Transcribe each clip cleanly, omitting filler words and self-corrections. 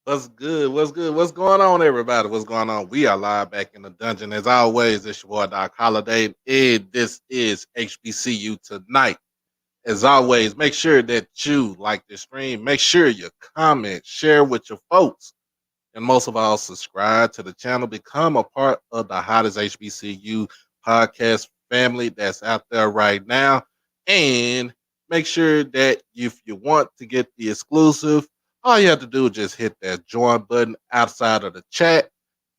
What's good? What's good? What's going on, everybody? What's going on? We are live back in the dungeon. As always, it's your boy Doc Holiday, and this is HBCU Tonight. As always, make sure that you like the stream. Make sure you comment, share with your folks, and most of all, subscribe to the channel. Become a part of the hottest HBCU podcast family that's out there right now. And make sure that if you want to get the exclusive, all you have to do is just hit that join button outside of the chat.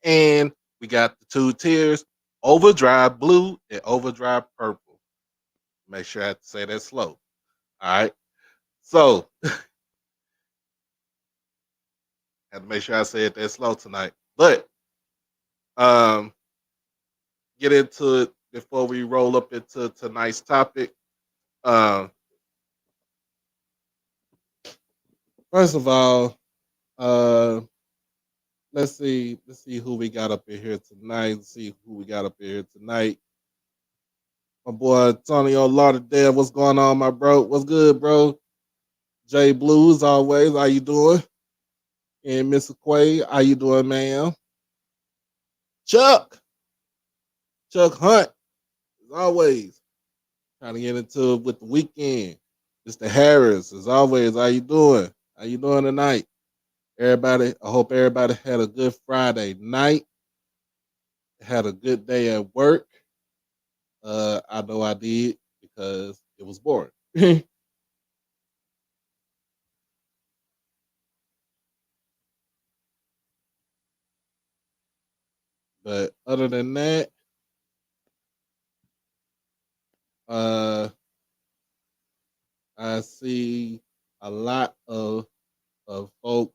And we got the two tiers, OverDrive Blue and OverDrive Purple. Make sure I have to say that slow. All right. So, had to make sure I say it that slow tonight. But get into it before we roll up into tonight's topic. First of all, let's see who we got up in here tonight. My boy Antonio Lauderdale, what's going on, my bro? What's good, bro? Jay Blue, as always, how you doing? And Mr. Quay, how you doing, man? Chuck Hunt, as always, trying to get into it with the weekend. Mr. Harris, as always, how you doing? How you doing tonight? Everybody, I hope everybody had a good Friday night. Had a good day at work. I know I did because it was boring. But other than that, I see a lot of folks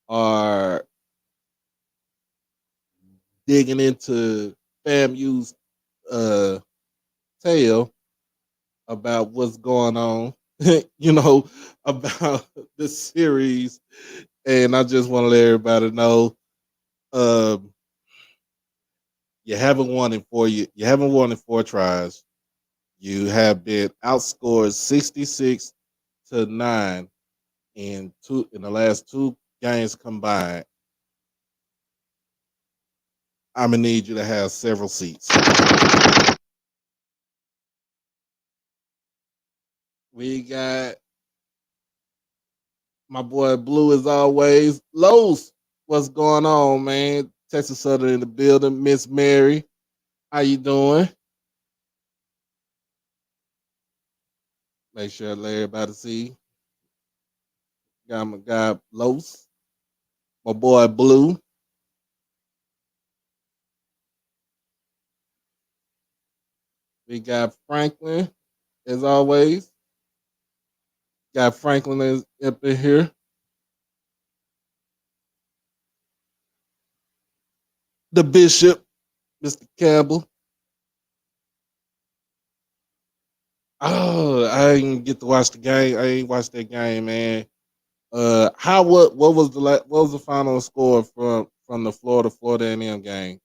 are digging into FAMU's tale about what's going on, about the series. And I just want to let everybody know, you haven't won in four tries. You have been outscored 66-9 in the last two games combined. I'm gonna need you to have several seats. We got my boy Blue as always. Los, what's going on, man? Texas Southern in the building. Miss Mary, how you doing? Make sure I let everybody see. Got my guy Los, my boy Blue. We got Franklin, as always. Got Franklin up in here. The Bishop, Mr. Campbell. Oh, I didn't get to watch the game. I ain't watched that game, man. What was the final score from the Florida A&M game?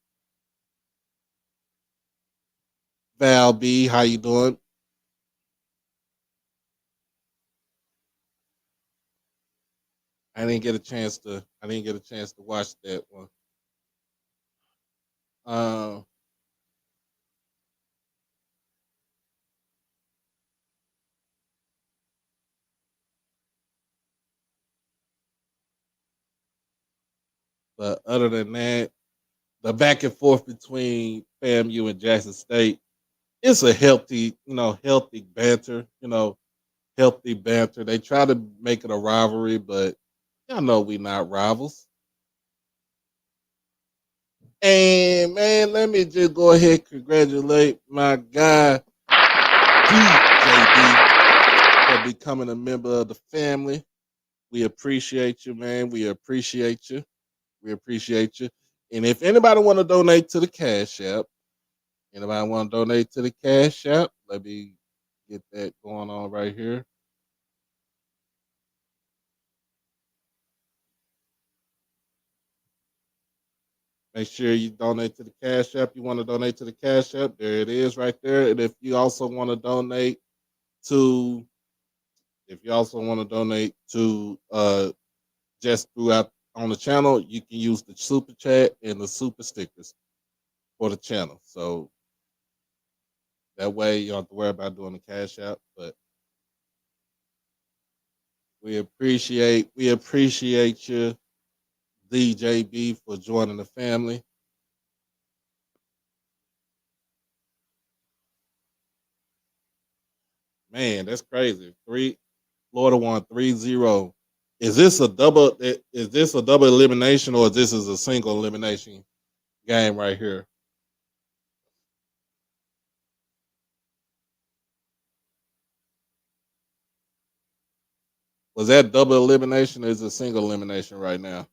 Val B, how you doing? I didn't get a chance to watch that one. But other than that, the back and forth between FAMU and Jackson State, it's a healthy banter, healthy banter. They try to make it a rivalry, but y'all know we not rivals. And man, let me just go ahead and congratulate my guy DJD for becoming a member of the family. We appreciate you, man. We appreciate you. And if anybody want to donate to the Cash App, anybody want to donate to the Cash App, let me get that going on right here. Make sure you donate to the Cash App. You want to donate to the Cash App, there it is right there. And if you also want to donate to, just throughout on the channel, you can use the super chat and the super stickers for the channel. So that way you don't have to worry about doing the Cash App. But we appreciate you, DJB, for joining the family. Man, that's crazy. Florida won 3-0. Is this a double elimination, or this is a single elimination game right here? Was that double elimination, or is it single elimination right now?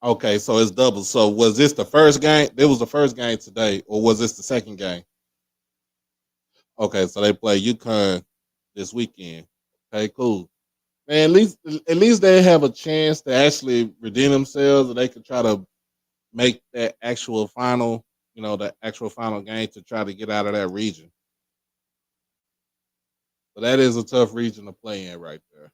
Okay, so it's double. So was this the first game? It was the first game today, or was this the second game? Okay, so they play UConn this weekend. Okay, cool. Man, at least they have a chance to actually redeem themselves, and they can try to make that actual final, the actual final game to try to get out of that region. So that is a tough region to play in right there.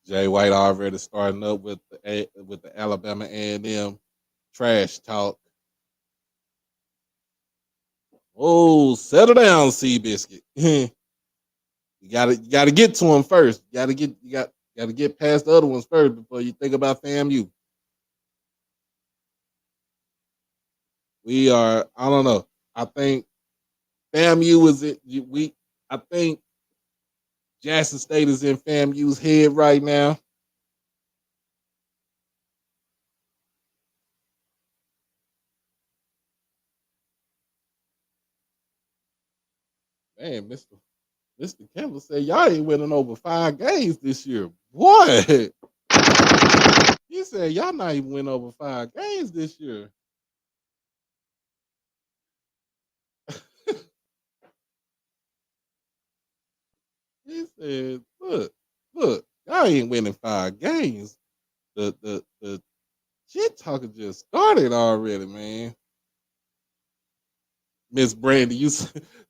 Jay White already starting up with the Alabama A&M trash talk. Oh, settle down, Seabiscuit. You gotta get to him first. You gotta get past the other ones first before you think about FAMU. We are. I don't know. I think FAMU is it. We. I think Jackson State is in FAMU's head right now. Man, Mr. Campbell said y'all ain't winning over 5 games this year. Boy, he said y'all not even win over 5 games this year. He said, look, y'all ain't winning 5 games. The shit talking just started already, man. Miss Brandy,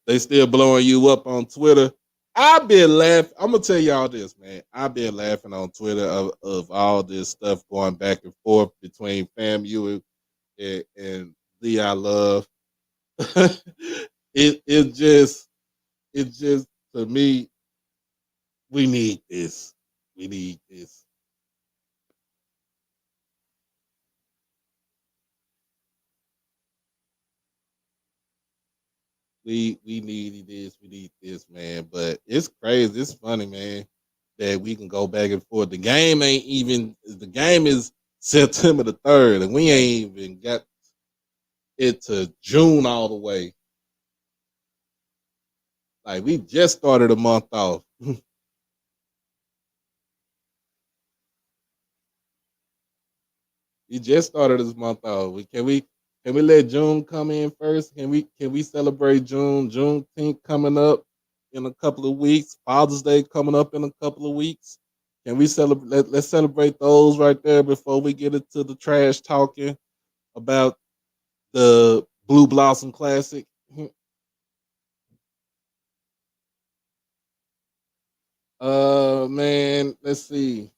they still blowing you up on Twitter. I've been laughing. I'm gonna tell y'all this, man. I've been laughing on Twitter of all this stuff going back and forth between FAMU and Lee I Love. It just to me, we need this. We need this. We need this. We need this, man. But it's crazy. It's funny, man, that we can go back and forth. The game is September the 3rd, and we ain't even got it to June all the way. Like we just started a month off. We just started this month off. Can we let June come in first? Can we celebrate June? Juneteenth coming up in a couple of weeks. Father's Day coming up in a couple of weeks. Can we celebrate? Let's celebrate those right there before we get into the trash talking about the Blue Blossom Classic. Man, let's see.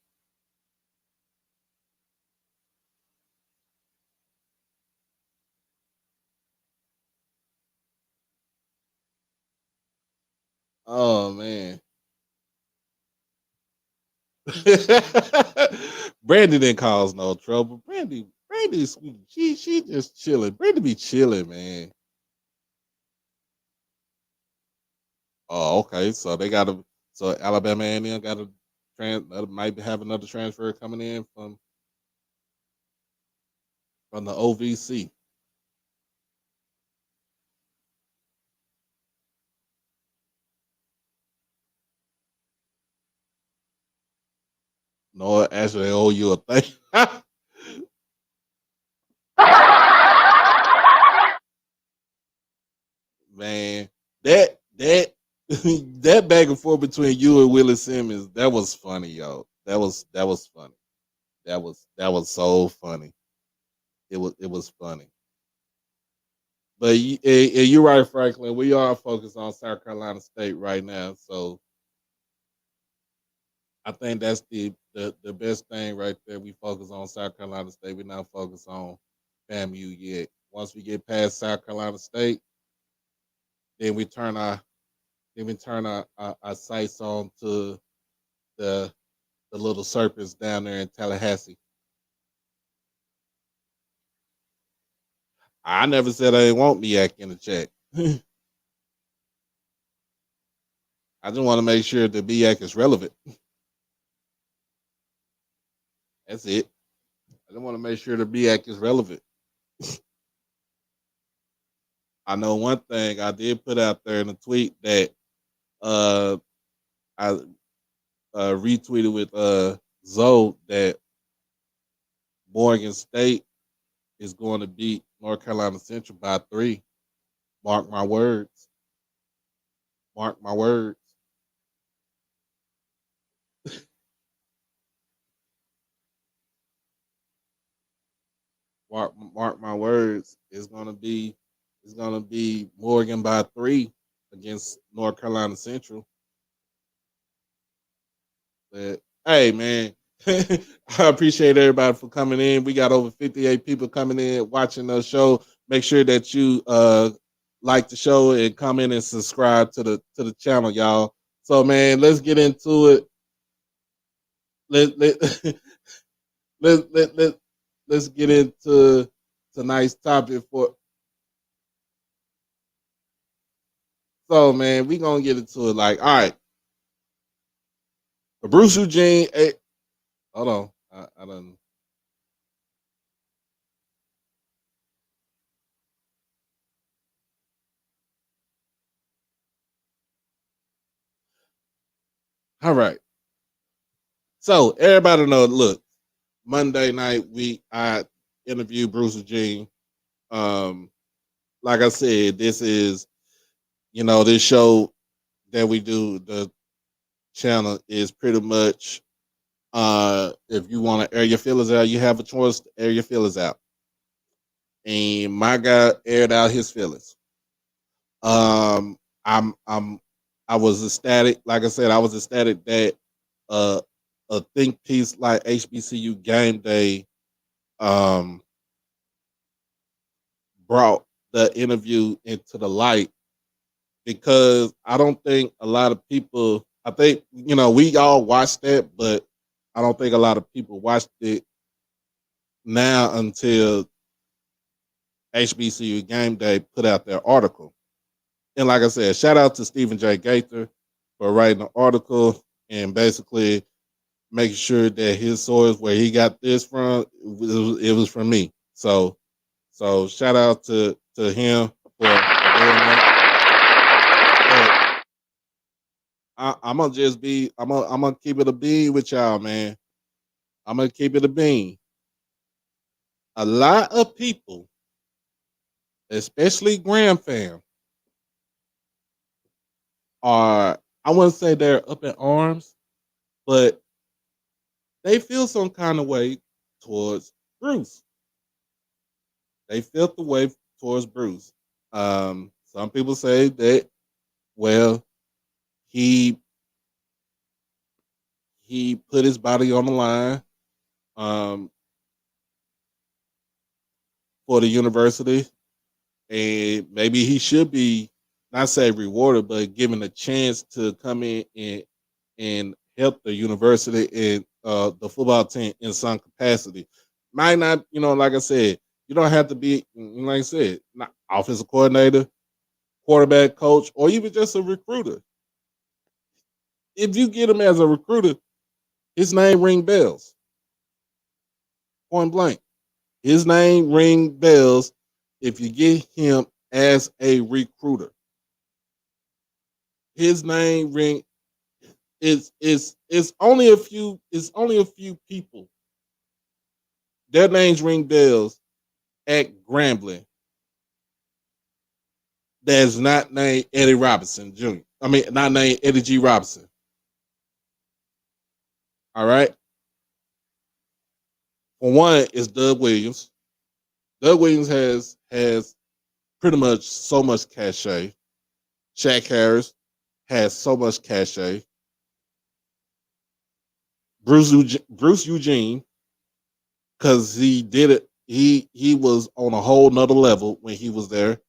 Oh man. Brandy didn't cause no trouble. Brandy's sweet. She just chilling. Brandy be chilling, man. Oh, okay. So they got a so Alabama A&M got a might have another transfer coming in from the OVC. No, actually, they owe you a thing. Man, that that back and forth between you and Willie Simmons, that was funny, yo. That was funny. That was so funny. It was funny. But you're right, Franklin. We are focused on South Carolina State right now, so I think that's the best thing right there. We focus on South Carolina State. We're not focused on FAMU yet. Once we get past South Carolina State, then we turn our sights on to the the little serpents down there in Tallahassee. I never said I didn't want Miak in the check. I just want to make sure that Miak is relevant. That's it. I just want to make sure the Miak is relevant. I know one thing I did put out there in a tweet that uh, I retweeted with Zoe that Morgan State is going to beat North Carolina Central by 3. Mark my words. Mark my words. Mark my words. It's gonna be Morgan by 3 against North Carolina Central. But hey, man, I appreciate everybody for coming in. We got over 58 people coming in watching the show. Make sure that you like the show and comment and subscribe to the channel, y'all. So man, let's get into it. Let let let, let let's get into tonight's topic for. So man, we gonna get into it. Like, all right, Bruce Eugene. Hey, hold on, I don't. All right. So everybody know. Look, Monday night I interviewed Bruce Eugene. Um, like I said, this is this show that we do. The channel is pretty much if you want to air your feelings out, you have a choice to air your feelings out. And my guy aired out his feelings. Um, I'm I was ecstatic. Like I said, I was ecstatic that uh a think piece like HBCU GameDay um brought the interview into the light because I don't think a lot of people. I think we all watched that, but I don't think a lot of people watched it now until HBCU GameDay put out their article. And like I said, shout out to Stephen J. Gaither for writing the article and basically making sure that his source where he got this from it was from me. So shout out to him for doing that. I'm gonna just be I'm gonna keep it a bean with y'all, man. I'm gonna keep it a bean. A lot of people, especially Graham fam, are I wouldn't say they're up in arms, but they feel some kind of way towards Bruce. They felt the way towards Bruce. Some people say that well, he he put his body on the line um, for the university, and maybe he should be not say rewarded, but given a chance to come in and help the university and the football team in some capacity. Might not, like I said, you don't have to be, like I said, not offensive coordinator, quarterback coach, or even just a recruiter. If you get him as a recruiter, his name ring bells, point blank. His name ring bells if you get him as a recruiter. His name ring it's only a few people. Their names ring bells at Grambling that's not named Eddie Robinson Jr. I mean, not named Eddie G. Robinson. All right. For one, is Doug Williams. Doug Williams has pretty much so much cachet. Shaq Harris has so much cachet. Bruce Eugene, because he did it. He was on a whole nother level when he was there.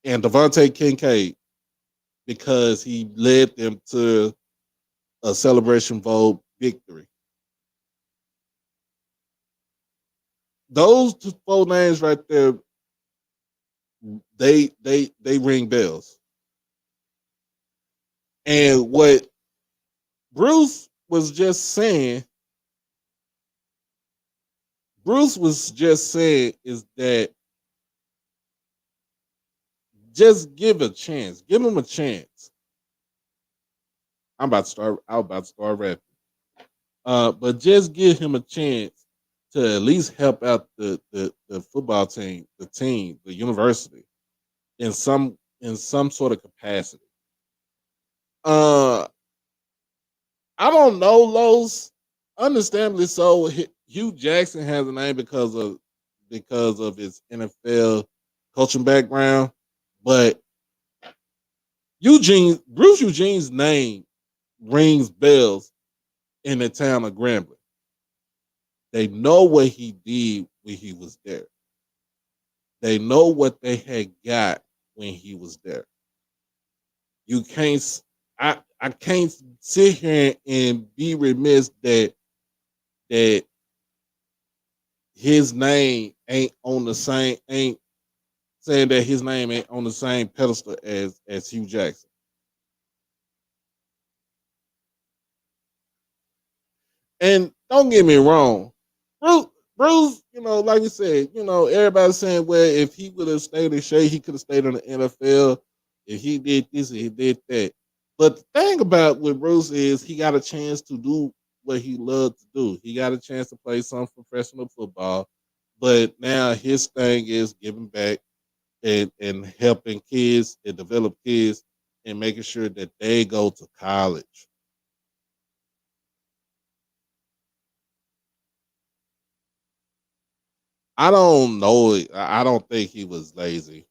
And Devontae Kincaid, because he led them to a Celebration Bowl victory. Those four names right there, they ring bells. And what Bruce was just saying is that just give a chance. Give him a chance. I'm about to start rapping. But just give him a chance to at least help out the football team, the university in some sort of capacity. Uh I don't know, Los. Understandably so, Hugh Jackson has a name because of his NFL coaching background, but Bruce Eugene's name rings bells in the town of Grambling. They know what he did when he was there. They know what they had got when he was there. You can't. I can't sit here and be remiss that his name ain't saying that his name ain't on the same pedestal as Hugh Jackson. And don't get me wrong, Bruce, like you said, everybody's saying, well, if he would have stayed in shape, he could have stayed in the NFL. If he did this and he did that. But the thing about with Bruce is he got a chance to do what he loved to do. He got a chance to play some professional football, but now his thing is giving back and helping kids and develop kids and making sure that they go to college. I don't know. I don't think he was lazy.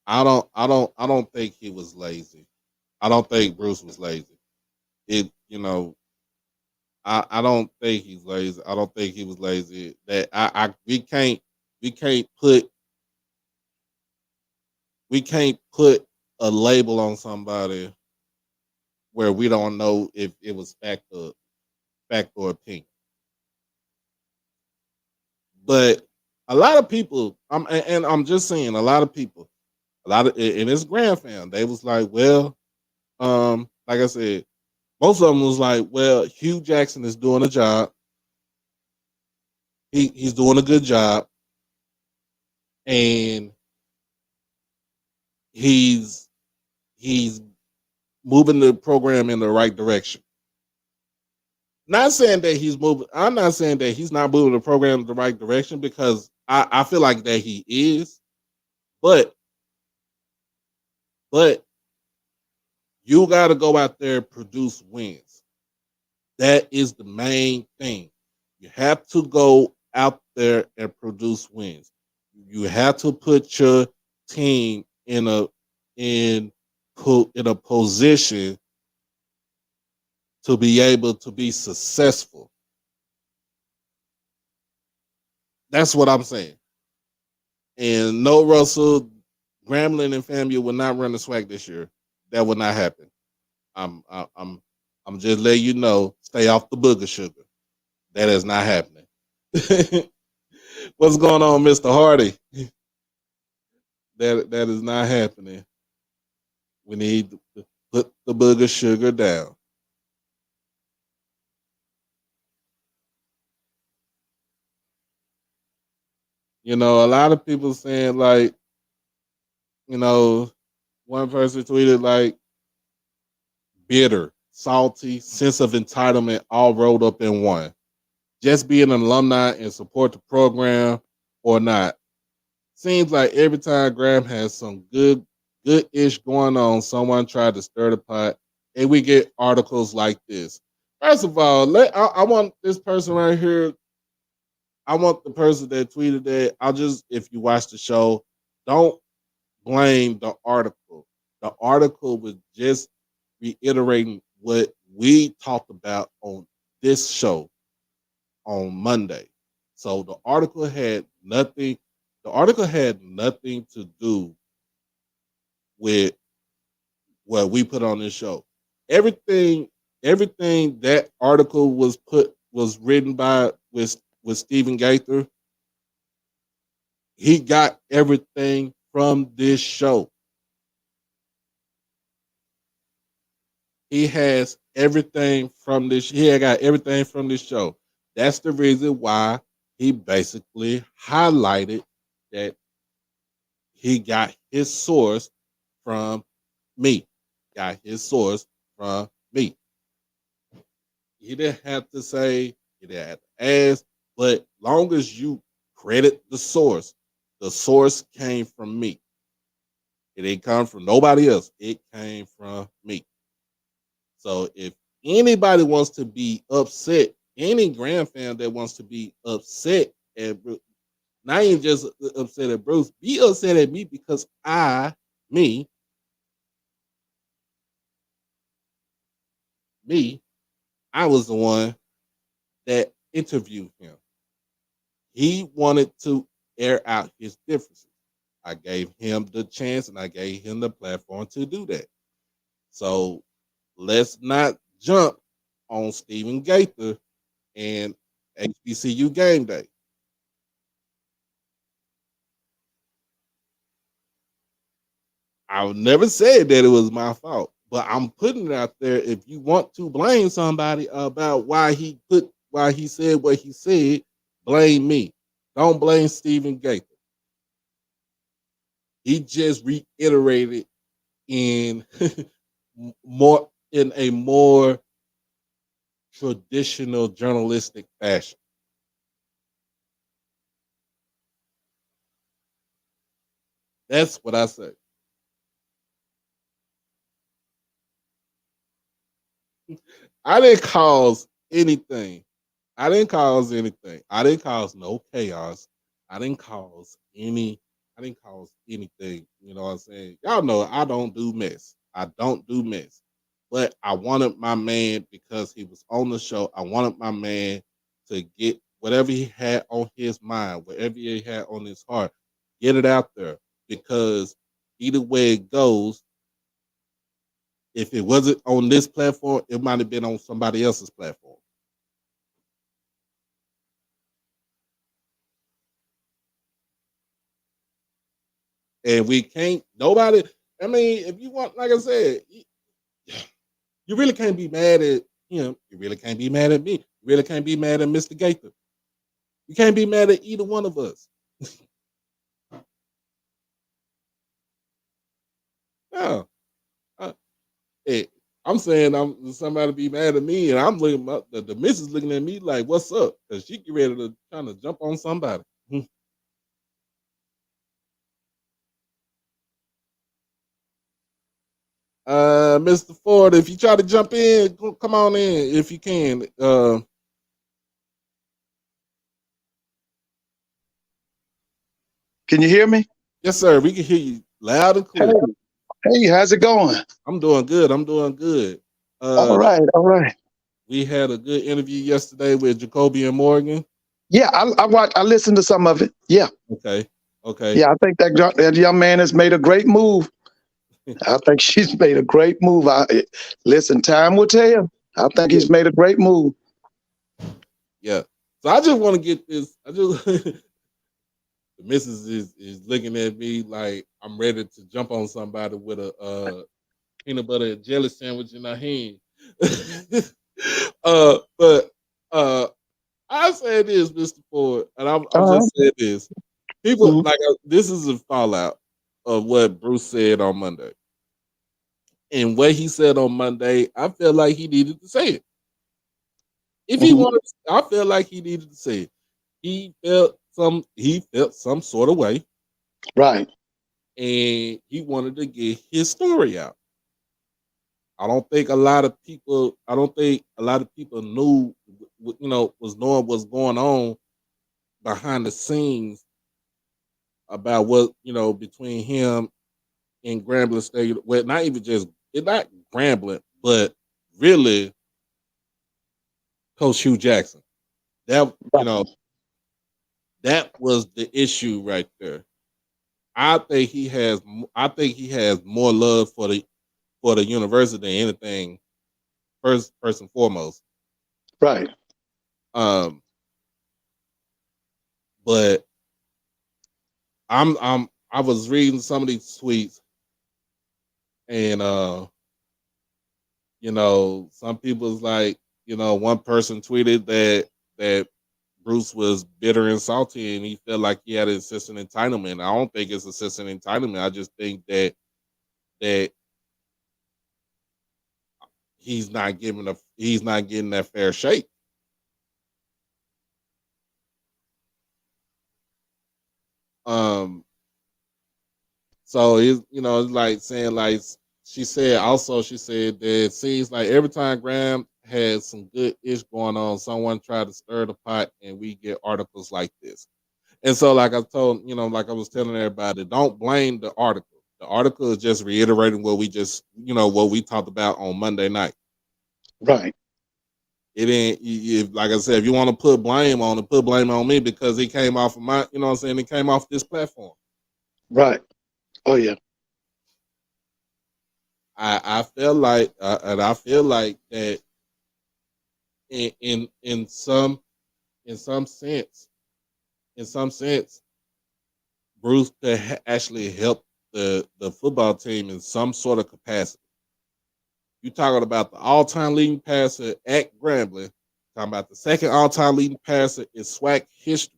I don't think he was lazy. I don't think Bruce was lazy. I don't think he's lazy. I don't think he was lazy. That we can't put we can't put a label on somebody where we don't know if it was fact or opinion. But a lot of people, I'm just saying, a lot of people, a lot of in his grand fam, they was like, well, like I said, most of them was like, well, Hugh Jackson is doing a job. He's doing a good job, and he's he's moving the program in the right direction. Not saying that he's moving. I'm not saying that he's not moving the program in the right direction because I feel like that he is, but but you got to go out there and produce wins. That is the main thing. You have to go out there and produce wins. You have to put your team in in in a position to be able to be successful. That's what I'm saying. And no, Russell, Grambling and FAMU will not run the SWAC this year. That will not happen. I'm just letting you know. Stay off the booger sugar. That is not happening. What's going on, Mr. Hardy? That is not happening. We need to put the booger sugar down. You know, a lot of people saying like, you know, one person tweeted like bitter, salty, sense of entitlement, all rolled up in one. Just be an alumni and support the program or not. Seems like every time Graham has some good-ish going on, someone tried to stir the pot, and we get articles like this. First of all, I want this person right here. I want the person that tweeted that. If you watch the show, don't blame the article. The article was just reiterating what we talked about on this show on Monday. So the article had nothing. The article had nothing to do with what we put on this show. Everything, everything that article was written by with Stephen Gaither. He got everything from this show. He has everything from this. He had got everything from this show. That's the reason why he basically highlighted that he got his source from me. Got his source from me. He didn't have to say, he didn't have to ask, but long as you credit the source came from me. It didn't come from nobody else. It came from me. So if anybody wants to be upset, any Graham fan that wants to be upset at Bruce, not even just upset at Bruce, be upset at me because me, I was the one that interviewed him. He wanted to air out his differences. I gave him the chance and I gave him the platform to do that. So let's not jump on Stephen Gaither and HBCU GameDay. I never said that it was my fault, but I'm putting it out there. If you want to blame somebody about why he said what he said, blame me. Don't blame Stephen Gaither. He just reiterated in in a more traditional journalistic fashion. That's what I say. I didn't cause anything. I didn't cause anything. I didn't cause no chaos. I didn't cause any. I didn't cause anything. You know what I'm saying? Y'all know I don't do mess. I don't do mess. But I wanted my man because he was on the show. I wanted my man to get whatever he had on his mind, whatever he had on his heart, get it out there. Because either way it goes, if it wasn't on this platform, it might have been on somebody else's platform. And we can't, nobody, I mean, if you want, like I said, you really can't be mad at him. You really can't be mad at me. You really can't be mad at Mr. Gaither. You can't be mad at either one of us. No. I, hey, I'm saying somebody be mad at me, and I'm looking up, the missus looking at me like, what's up? Because she get ready to trying to jump on somebody. Mr. Ford, if you try to jump in, come on in if you can. Can you hear me? Yes, sir. We can hear you loud and Hey, clear. Hey, how's it going? I'm doing good. I'm doing good. All Uh, right, all right. we had a good interview yesterday with Jacoby and Morgan. Yeah, I watched. I listened to some of it. Yeah, Okay, okay, yeah. I think that young man has made a great move. I think she's made a great move. Listen, time will tell. I think yeah, he's made a great move. yeah. So I just want to get this. I just the missus is looking at me like I'm ready to jump on somebody with a peanut butter and jelly sandwich in her hand. But I say this, Mr. Ford, and I'm Uh-huh. just saying this. People Mhm. like this is a fallout of what Bruce said on Monday. And what he said on Monday, I felt like he needed to say it. If he Mhm. wanted, I felt like he needed to say it. He felt some sort of way, Right, and he wanted to get his story out. I don't think a lot of people. I don't think a lot of people knew, was knowing what's going on behind the scenes about what between him and Grambling State. Well, not even just it's not Grambling, but really Coach Hugh Jackson. That right, that was the issue right there. I think he has. I think he has more love for the university than anything. First and foremost. right. Um, but I was reading some of these tweets, and some people's like, one person tweeted that Bruce was bitter and salty, and he felt like he had an assistant entitlement. I don't think it's assistant entitlement. I just think that he's not getting that fair shake. Um, so it's like saying like she said that it seems like every time Graham had some good ish going on, someone tried to stir the pot, and we get articles like this. And so, like I told, like I was telling everybody, don't blame the article. The article is just reiterating what we just, what we talked about on Monday night. Right, It ain't, like I said, if you want to put blame on it, put blame on me because he came off of my, you know what I'm saying? It came off this platform. right. Oh yeah. I feel like, and I feel like that in in some sense, in some sense, Bruce could actually help the football team in some sort of capacity. You talking about the all-time leading passer at Grambling, talking about the second all-time leading passer in SWAC history.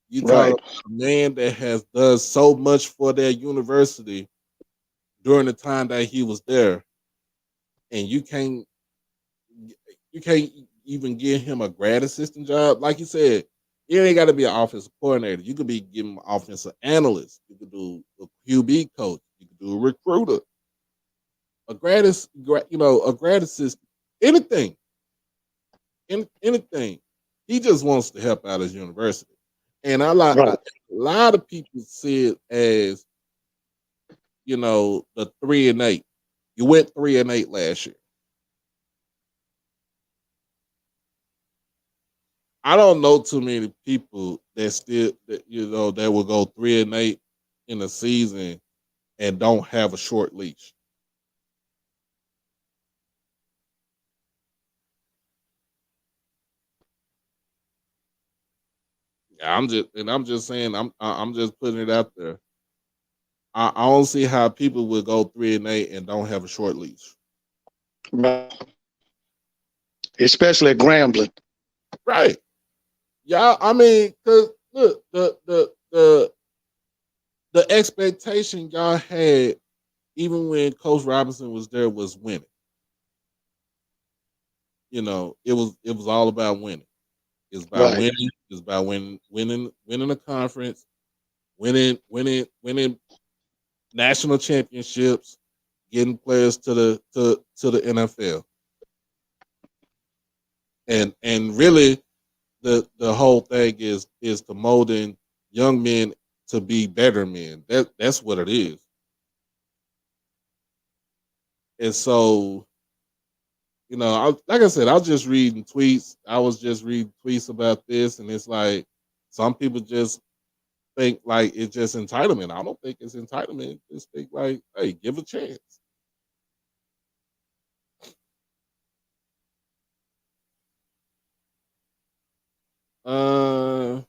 You talking Right, about a man that has done so much for their university during the time that he was there, and you can't even give him a grad assistant job. Like you said, you ain't got to be an offensive coordinator. You could be giving an offensive analyst. You could do a QB coach. You could do a recruiter, a grad assistant, anything, anything. He just wants to help out his university, and a right. lot of people see it as the 3-8. You went 3-8 last year. I don't know too many people that will go 3-8 in a season and don't have a short leash. I'm just saying I'm just putting it out there. I don't see how people would go 3-8 and don't have a short leash. Right. Especially at Grambling. Right. Yeah, I mean, cause look, the expectation y'all had even when Coach Robinson was there was winning. It was all about winning. It's about Right, winning. It's about winning a conference, winning national championships, getting players to the NFL, and really the whole thing is to molding young men to be better men. That's what it is. And so, like I said, I was just reading tweets. I was just reading tweets about this, and it's like some people just think like it's just entitlement. I don't think it's entitlement. Just think like, hey, give a chance. Uh,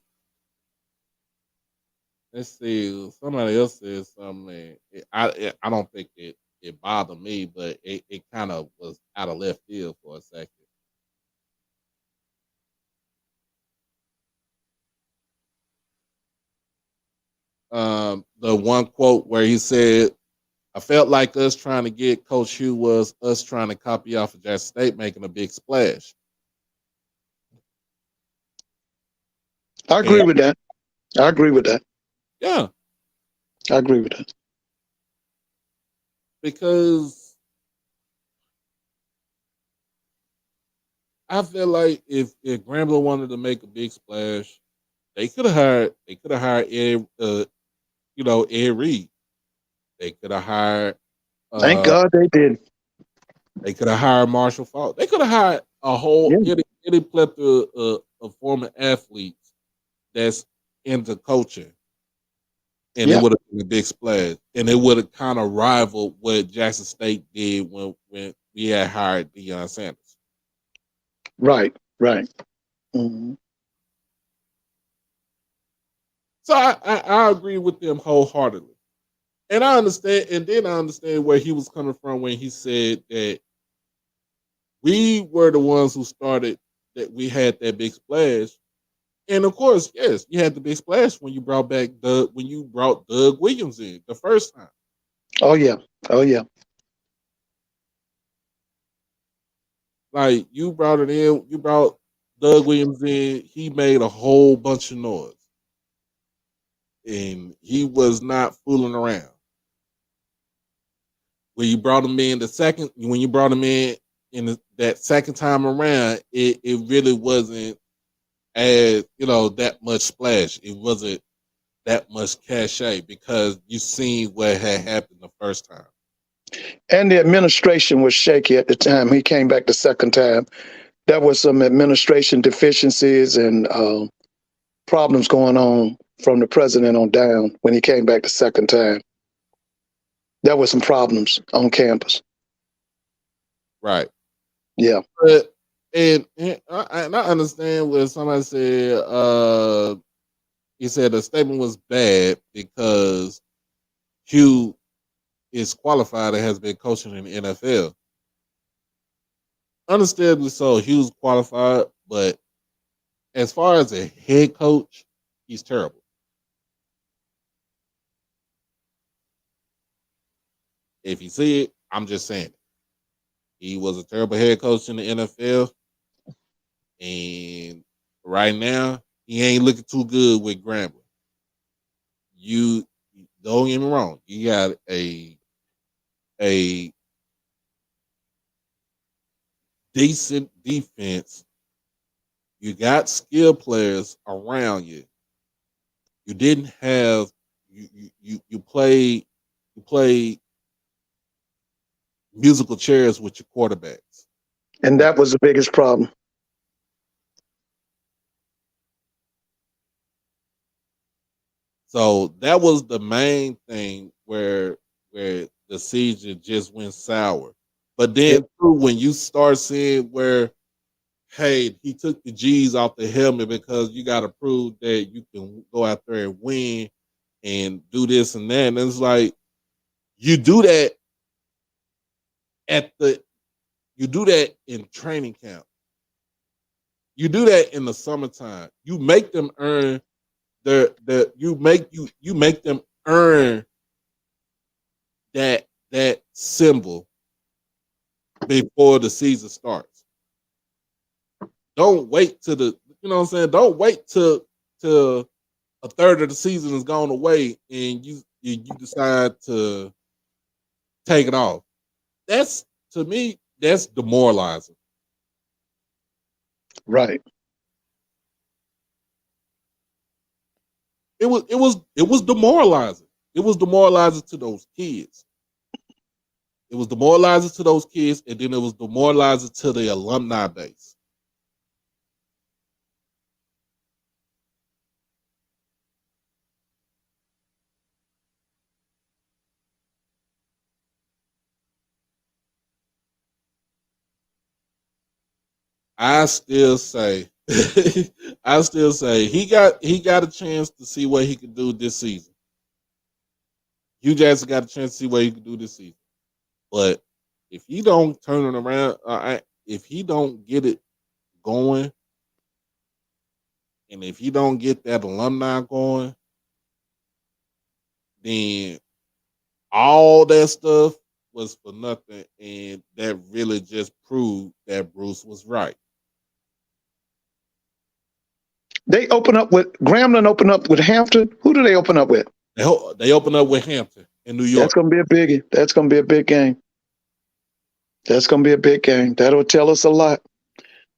let's see. Somebody else said something. I don't think it bothered me, but it kind of was out of left field for a second. The one quote where he said, "I felt like us trying to get Coach Hugh was us trying to copy off of Jackson State making a big splash." I And agree with that. I agree with that. yeah, I agree with that. because I feel like if Grambling wanted to make a big splash, they could have hired Ed, Ed Reed. They could have hired Thank uh God they did. they could have hired Marshall Falk. They could have hired a whole Yeah. any plethora of former athletes that's into coaching, and it Yeah. would have been a big splash, and it would have kind of rivaled what Jackson State did when we had hired Deion Sanders. Right. Right. Mhm. So I agree with them wholeheartedly, and I understand, and then I understand where he was coming from when he said that we were the ones who started that we had that big splash. And of course, yes, you had the big splash when you brought Doug Williams in the first time. Oh yeah. Oh yeah. Like you brought it in, you brought Doug Williams in. He made a whole bunch of noise, and he was not fooling around. When you brought him in that second time around, it really wasn't as that much splash. It wasn't that much cachet because you seen what had happened the first time. And the administration was shaky at the time. He came back the second time. There was some administration deficiencies and problems going on from the president on down when he came back the second time. There were some problems on campus. Right. Yeah. But and I understand what somebody said. He said the statement was bad because Hugh is qualified and has been coaching in the NFL. Understandably so, Hugh's qualified, but as far as a head coach, he's terrible. If you see it, I'm just saying it. He was a terrible head coach in the NFL, and right now he ain't looking too good with Grambling. You don't get me wrong, you got a decent defense. You got skill players around you. You didn't have you play musical chairs with your quarterbacks. And that was the biggest problem. So that was the main thing where the season just went sour. But Yeah. then too, when you start seeing where, hey, he took the G's off the helmet because you got to prove that you can go out there and win and do this and that. And it's like you do that at the you do that in training camp. You do that in the summertime. You make them earn you make them earn that symbol before the season starts. Don't wait to the you know what I'm saying. Don't wait till a third of the season is gone away and you decide to take it off. That's to me that's demoralizing. Right. It was demoralizing. It was demoralizing to those kids. It was demoralizing to those kids, and then it was demoralizing to the alumni base. I still say, he got a chance to see what he could do this season. Hugh Jackson got a chance to see what he could do this season. But if he don't turn it around, if he don't get it going, and if he don't get that alumni going, then all that stuff was for nothing, and that really just proved that Bruce was right. They open up with Grambling. Open up with Hampton. Who do they open up with? They open up with Hampton in New York. That's going to be a biggie. That's going to be a big game. That's going to be a big game. That'll tell us a lot.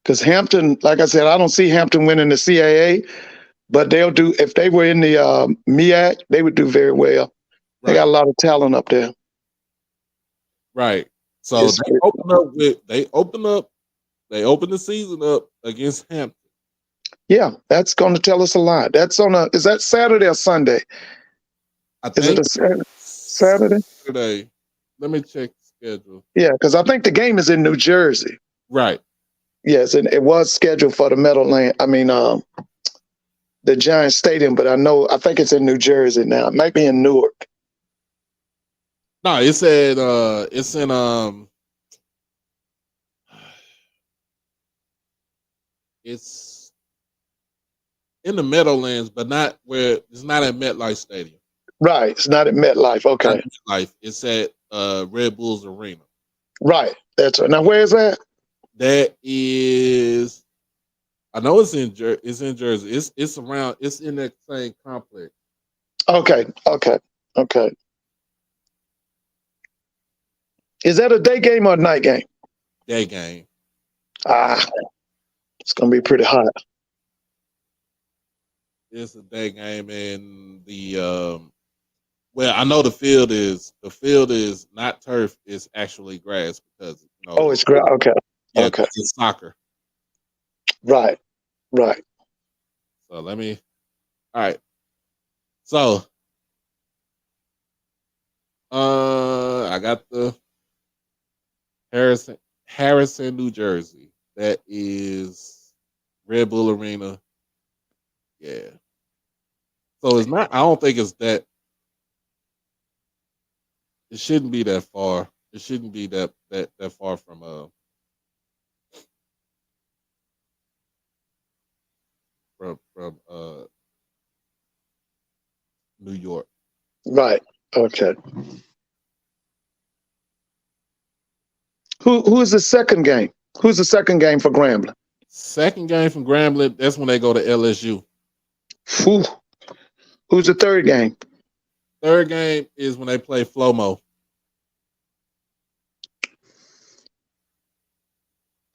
Because Hampton, like I said, I don't see Hampton winning the CAA, but they'll do. If they were in the MEAC, they would do very well. Right. They got a lot of talent up there. Right. So they open the season up against Hampton. Yeah, that's going to tell us a lot. That's is that Saturday or Sunday? Is it a Saturday? Saturday. Let me check the schedule. Yeah, because I think the game is in New Jersey. Right. Yes, and it was scheduled for the Meadowland. I mean, the Giant Stadium, but I think it's in New Jersey now. It might be in Newark. No, it's in it's in the Meadowlands, but it's not at MetLife Stadium. Right, it's not at MetLife. Okay, MetLife. It's at Red Bulls Arena. Right, that's right. Now, where is that? That is, I know it's in Jersey. It's around. It's in that same complex. Okay. Is that a day game or a night game? Day game. It's gonna be pretty hot. It's a day game, and I know the field is not turf; it's actually grass because it's grass. Okay. Yeah, okay. It's soccer. Right. So all right. So I got the Harrison, New Jersey. That is Red Bull Arena. Yeah. So it's not. I don't think it's that. It shouldn't be that far. It shouldn't be that far from New York. Right. Okay. Who is the second game? Who's the second game for Grambling? Second game from Grambling, that's when they go to LSU. Whew. Who's the third game? Third game is when they play Flomo.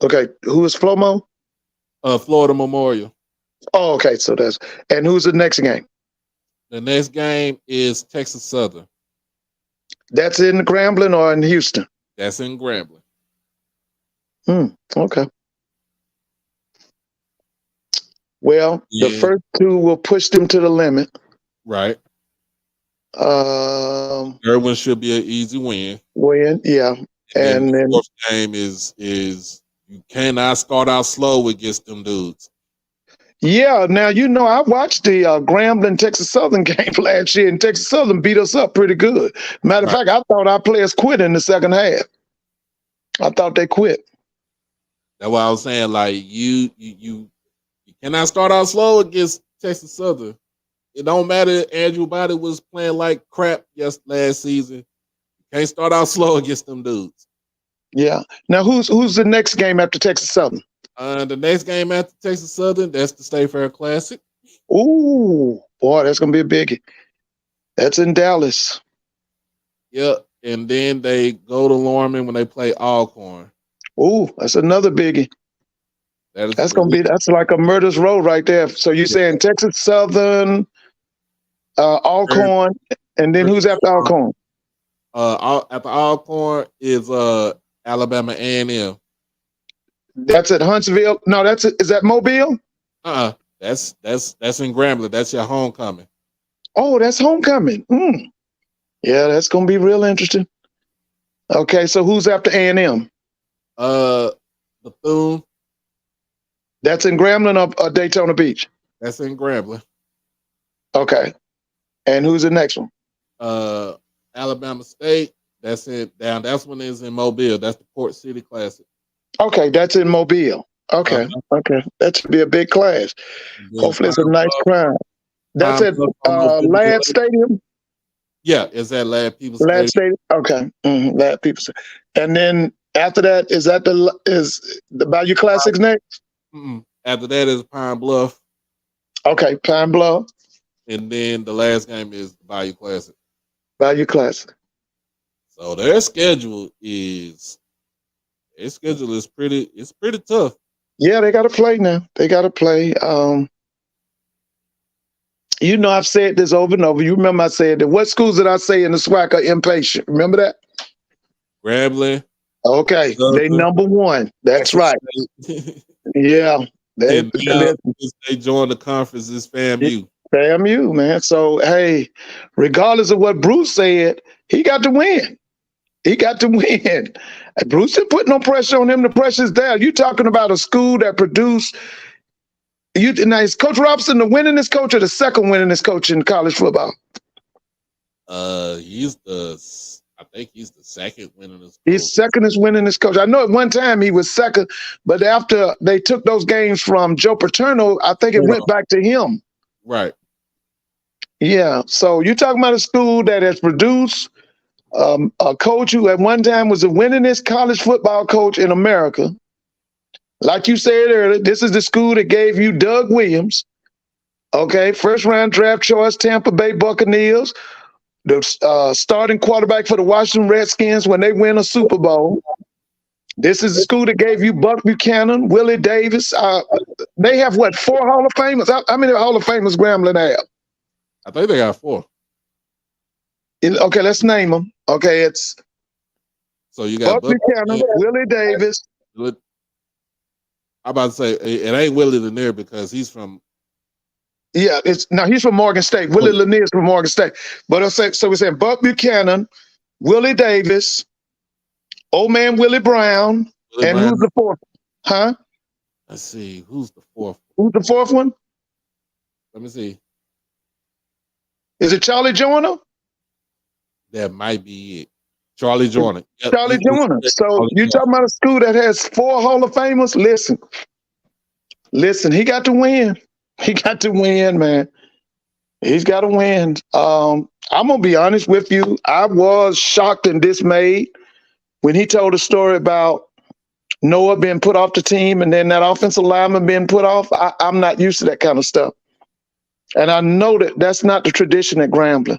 Okay. Who is Flomo? Florida Memorial. Oh, okay. So and who's the next game? The next game is Texas Southern. That's in Grambling or in Houston? That's in Grambling. Okay. Well, the first two will push them to the limit. Right. Third one should be an easy win. Yeah. And then the fourth game is you cannot start out slow against them dudes. Yeah, now I watched the Grambling Texas Southern game last year, and Texas Southern beat us up pretty good. Matter of fact, I thought our players quit in the second half. I thought they quit. That's why I was saying, like, you cannot start out slow against Texas Southern. It don't matter. Andrew Body was playing like crap last season. You can't start out slow against them dudes. Yeah. Now, who's the next game after Texas Southern? The next game after Texas Southern, that's the State Fair Classic. Ooh, boy, that's gonna be a biggie. That's in Dallas. Yep. And then they go to Lorman when they play Alcorn. Ooh, that's another biggie. That's like a murder's row right there. So you're saying Texas Southern, Alcorn, and then who's after Alcorn? After Alcorn is Alabama A&M. That's at Huntsville. No, is that Mobile? That's in Grambling. That's your homecoming. Oh, that's homecoming. Yeah, that's gonna be real interesting. Okay, so who's after A&M? Bethune. That's in Grambling or Daytona Beach? That's in Grambling. Okay. And who's the next one? Alabama State. That's it. That's one is in Mobile. That's the Port City Classic. Okay, that's in Mobile. Okay, okay. That should be a big class. Hopefully it's a nice crowd. That's at Ladd Stadium? Yeah, it's at Ladd People Ladd Stadium. Stadium? Okay. Ladd People Stadium. And then after that, is the Bayou Classics next? After that is Pine Bluff. Okay, Pine Bluff. And then the last game is the Bayou Classic. Bayou Classic. So their schedule is pretty tough. Yeah, they gotta play now. They gotta play. I've said this over and over. You remember I said that. What schools did I say in the SWAC are impatient? Remember that? Grambling. Okay, they number one. That's right. Yeah. They joined the conference is FAMU. FAMU, man. So, hey, regardless of what Bruce said, he got to win. He got to win. Bruce didn't put no pressure on him. The pressure's there. You talking about a school that produced now is Coach Robinson the winningest coach or the second winningest coach in college football? I think he's the second winningest coach. He's second as winningest coach. I know at one time he was second, but after they took those games from Joe Paterno, I think it went back to him. Right. Yeah. So you're talking about a school that has produced a coach who at one time was the winningest college football coach in America. Like you said earlier, this is the school that gave you Doug Williams. Okay, first round draft choice, Tampa Bay Buccaneers, the starting quarterback for the Washington Redskins when they win a Super Bowl. This is the school that gave you Buck Buchanan, Willie Davis. They have 4 Hall of Famers? How many Hall of Famers Grambling have? I think they got 4. Okay, let's name them. Okay, it's so you got Buck Buchanan, Willie Davis. I'm about to say it ain't Willie Lanier because he's from. Yeah, he's from Morgan State. Willie Lanier is from Morgan State. But so we're saying Buck Buchanan, Willie Davis, old man Willie Brown, who's the fourth? Huh? Let's see. Who's the fourth? Who's the fourth one? Let me see. Is it Charlie Joyner? That might be it. Charlie Joyner. Yep. Charlie Joyner. So you're talking about a school that has 4 Hall of Famers? Listen, he got to win. He got to win, man. He's got to win. I'm going to be honest with you. I was shocked and dismayed when he told a story about Noah being put off the team and then that offensive lineman being put off. I'm not used to that kind of stuff. And I know that's not the tradition at Grambling.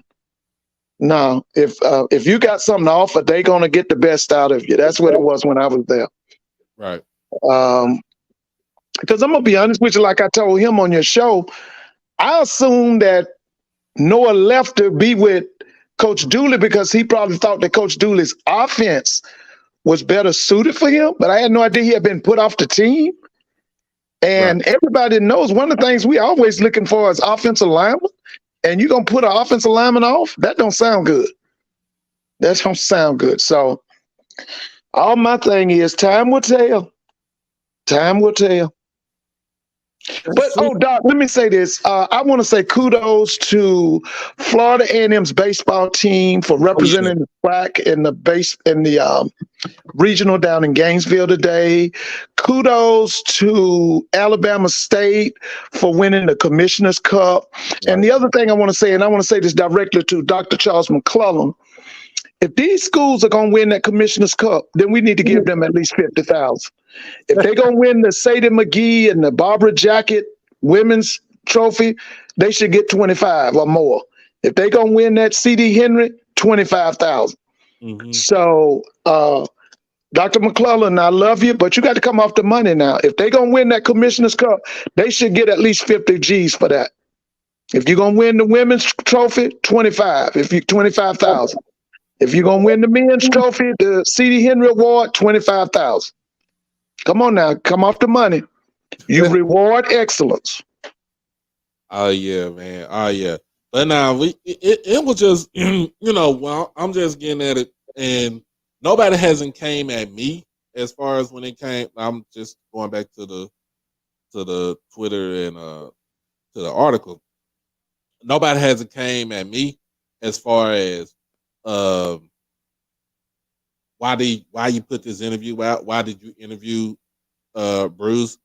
No, if you got something to offer, they're going to get the best out of you. That's what it was when I was there. Right. Because I'm going to be honest with you, like I told him on your show, I assumed that Noah left to be with Coach Dooley because he probably thought that Coach Dooley's offense was better suited for him, but I had no idea he had been put off the team. And everybody knows one of the things we always looking for is offensive linemen. And you're going to put an offensive lineman off? That don't sound good. That don't sound good. So all my thing is time will tell. Time will tell. But, Doc, let me say this. I want to say kudos to Florida A&M's baseball team for representing the SWAC in the regional down in Gainesville today. Kudos to Alabama State for winning the Commissioner's Cup. Right. And the other thing I want to say, and I want to say this directly to Dr. Charles McClellan, if these schools are going to win that Commissioner's Cup, then we need to give them at least $50,000. If they're going to win the Sadie McGee and the Barbara Jacket women's trophy, they should get 25 or more. If they're going to win that C.D. Henry, 25,000. Mm-hmm. So, Dr. McClellan, I love you, but you got to come off the money now. If they're going to win that Commissioner's Cup, they should get at least 50 G's for that. If you're going to win the women's trophy, 25. If you 25,000. If you're gonna win the men's trophy, the C.D. Henry Award, 25,000. Come on now, come off the money. You reward excellence. Oh yeah, man. Oh yeah. But now it was just well, I'm just getting at it, and nobody hasn't came at me as far as when it came. I'm just going back to the Twitter and to the article. Nobody hasn't came at me as far as why you put this interview out? Why did you interview Bruce?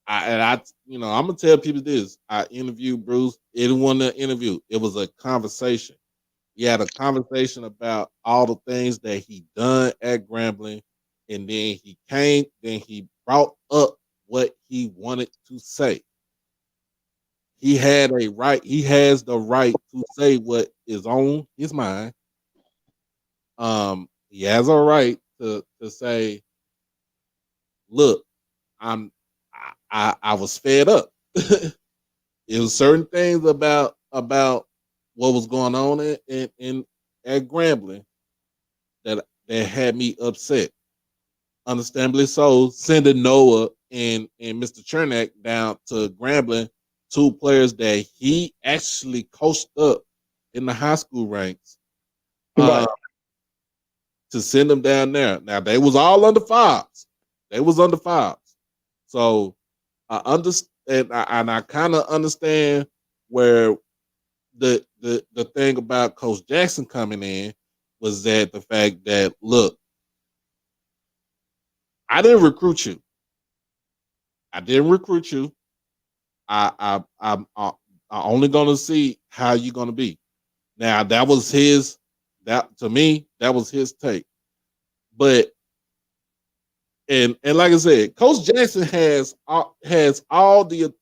I'm gonna tell people this. I interviewed Bruce. It wasn't an interview. It was a conversation. He had a conversation about all the things that he done at Grambling, and then he brought up what he wanted to say. He had a right. He has the right to say what is on his mind. He has a right to say, "Look, I was fed up." It was certain things about what was going on in at Grambling that had me upset. Understandably so, sending Noah and Mr. Chernak down to Grambling, two players that he actually coached up in the high school ranks, Right. to send them down there. Now they was all under fives. They was under fives. So I understand, and I kind of understand where the thing about Coach Jackson coming in was that the fact that, look, I didn't recruit you. I didn't recruit you. I'm only gonna see how you're gonna be. Now that was to me that was his take. But and like I said, Coach Jackson has all the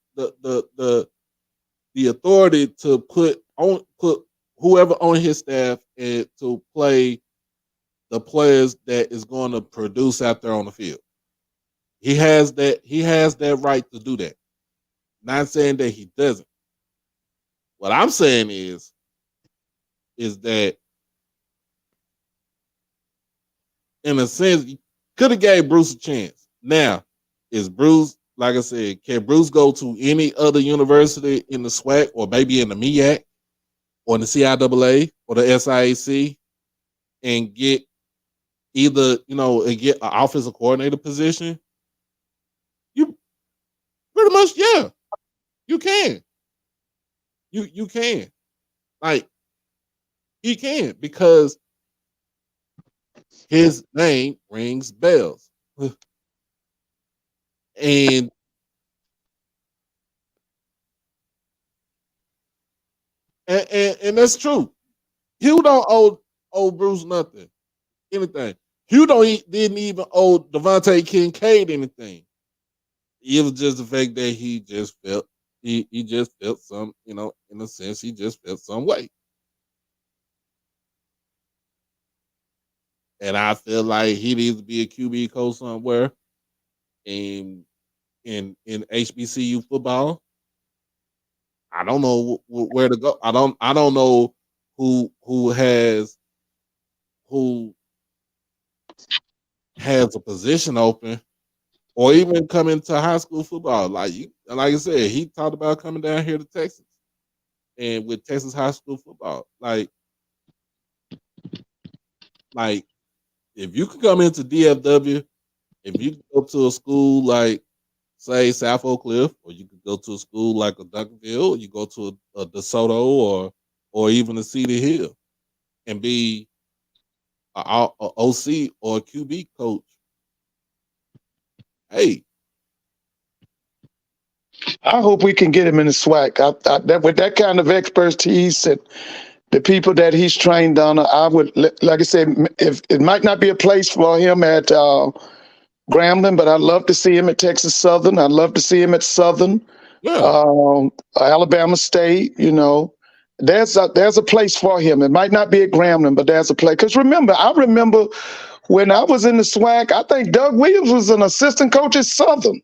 authority to put whoever on his staff and to play the players that is going to produce out there on the field. He has that right to do that. Not saying that he doesn't. What I'm saying is that in a sense, you could have gave Bruce a chance. Now, is Bruce, like I said, can Bruce go to any other university in the SWAC or maybe in the MEAC or in the CIAA or the SIAC and get either, and get an offensive coordinator position? You pretty much, yeah, you can. You can. Like, he can, because his name rings bells. And and that's true. Hugh don't owe Bruce nothing, anything. Hugh didn't even owe Devontae Kincaid anything. It was just the fact that he just felt he just felt some, in a sense, he just felt some way. And I feel like he needs to be a QB coach somewhere in HBCU football. I don't know where to go. I don't know who has a position open, or even come into high school football. Like I said, he talked about coming down here to Texas and with Texas high school football. Like if you could come into DFW, if you go to a school like, say, South Oak Cliff, or you could go to a school like a Duncanville, or you go to a DeSoto, or even a Cedar Hill, and be a OC or a QB coach. Hey, I hope we can get him in the SWAC. With that kind of expertise and the people that he's trained on, I would, like I said, if it might not be a place for him at Grambling, but I'd love to see him at Texas Southern. I'd love to see him at Southern, yeah, Alabama State. There's a place for him. It might not be at Grambling, but there's a place. Because I remember when I was in the SWAC, I think Doug Williams was an assistant coach at Southern.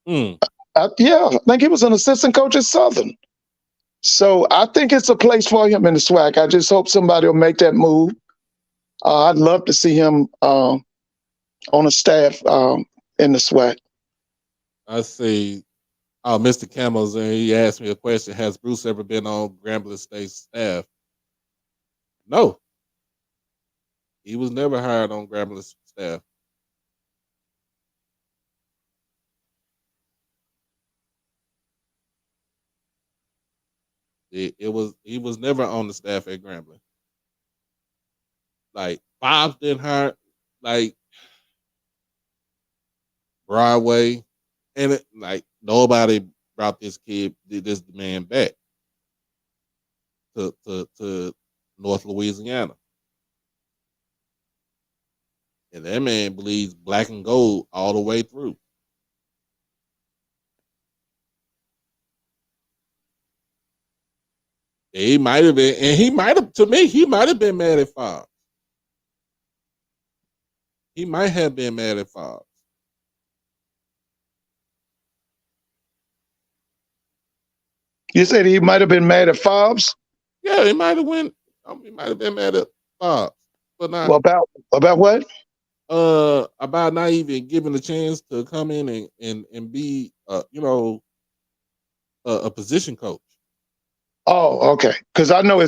mm. I think he was an assistant coach at Southern. So I think it's a place for him in the SWAC. I just hope somebody will make that move. I'd love to see him on a staff in the SWAC. I see. Oh, Mr. Camel's and he asked me a question. Has Bruce ever been on Grambling State staff? No. He was never hired on Grambling staff. He was never on the staff at Grambling. Like Bob's didn't hire like Broadway, and like nobody brought this man back to North Louisiana. And that man believes black and gold all the way through. He might have been, and he might have, to me, he might have been mad at Fobbs. He might have been mad at Fobbs. You said he might have been mad at Fobbs? Yeah, he might have he might have been mad at Fobbs. But not about what? About not even giving a chance to come in and be a position coach. Oh, okay. Because I know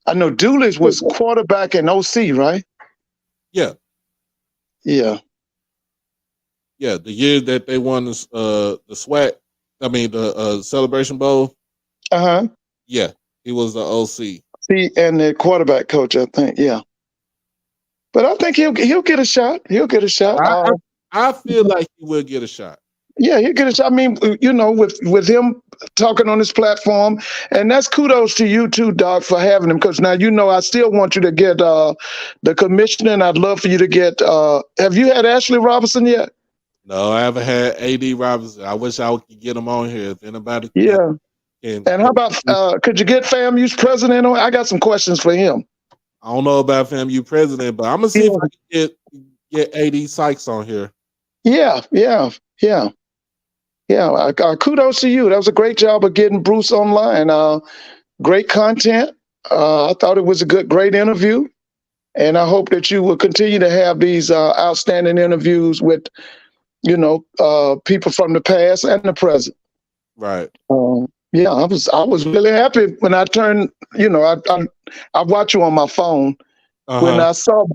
I know Doolittle was quarterback in OC, right? Yeah. Yeah. Yeah. The year that they won the SWAC, I mean the Celebration Bowl. Uh-huh. Yeah, he was the OC. See, and the quarterback coach, I think. Yeah. But I think he'll get a shot. He'll get a shot. I feel like he will get a shot. Yeah, he'll get a shot. I mean, with him talking on his platform, and that's kudos to you too, Doc, for having him. Because now I still want you to get the commissioner, and I'd love for you to get. Have you had Ashley Robinson yet? No, I haven't had AD Robinson. I wish I could get him on here. If anybody, and how about could you get FAMU's president on? I got some questions for him. I don't know about FAMU president, but I'm gonna see if I can get AD Sykes on here. Yeah. Kudos to you. That was a great job of getting Bruce online. Great content. I thought it was a great interview, and I hope that you will continue to have these outstanding interviews with, people from the past and the present. Right. Yeah, I was really happy when I turned. I watch you on my phone. When I saw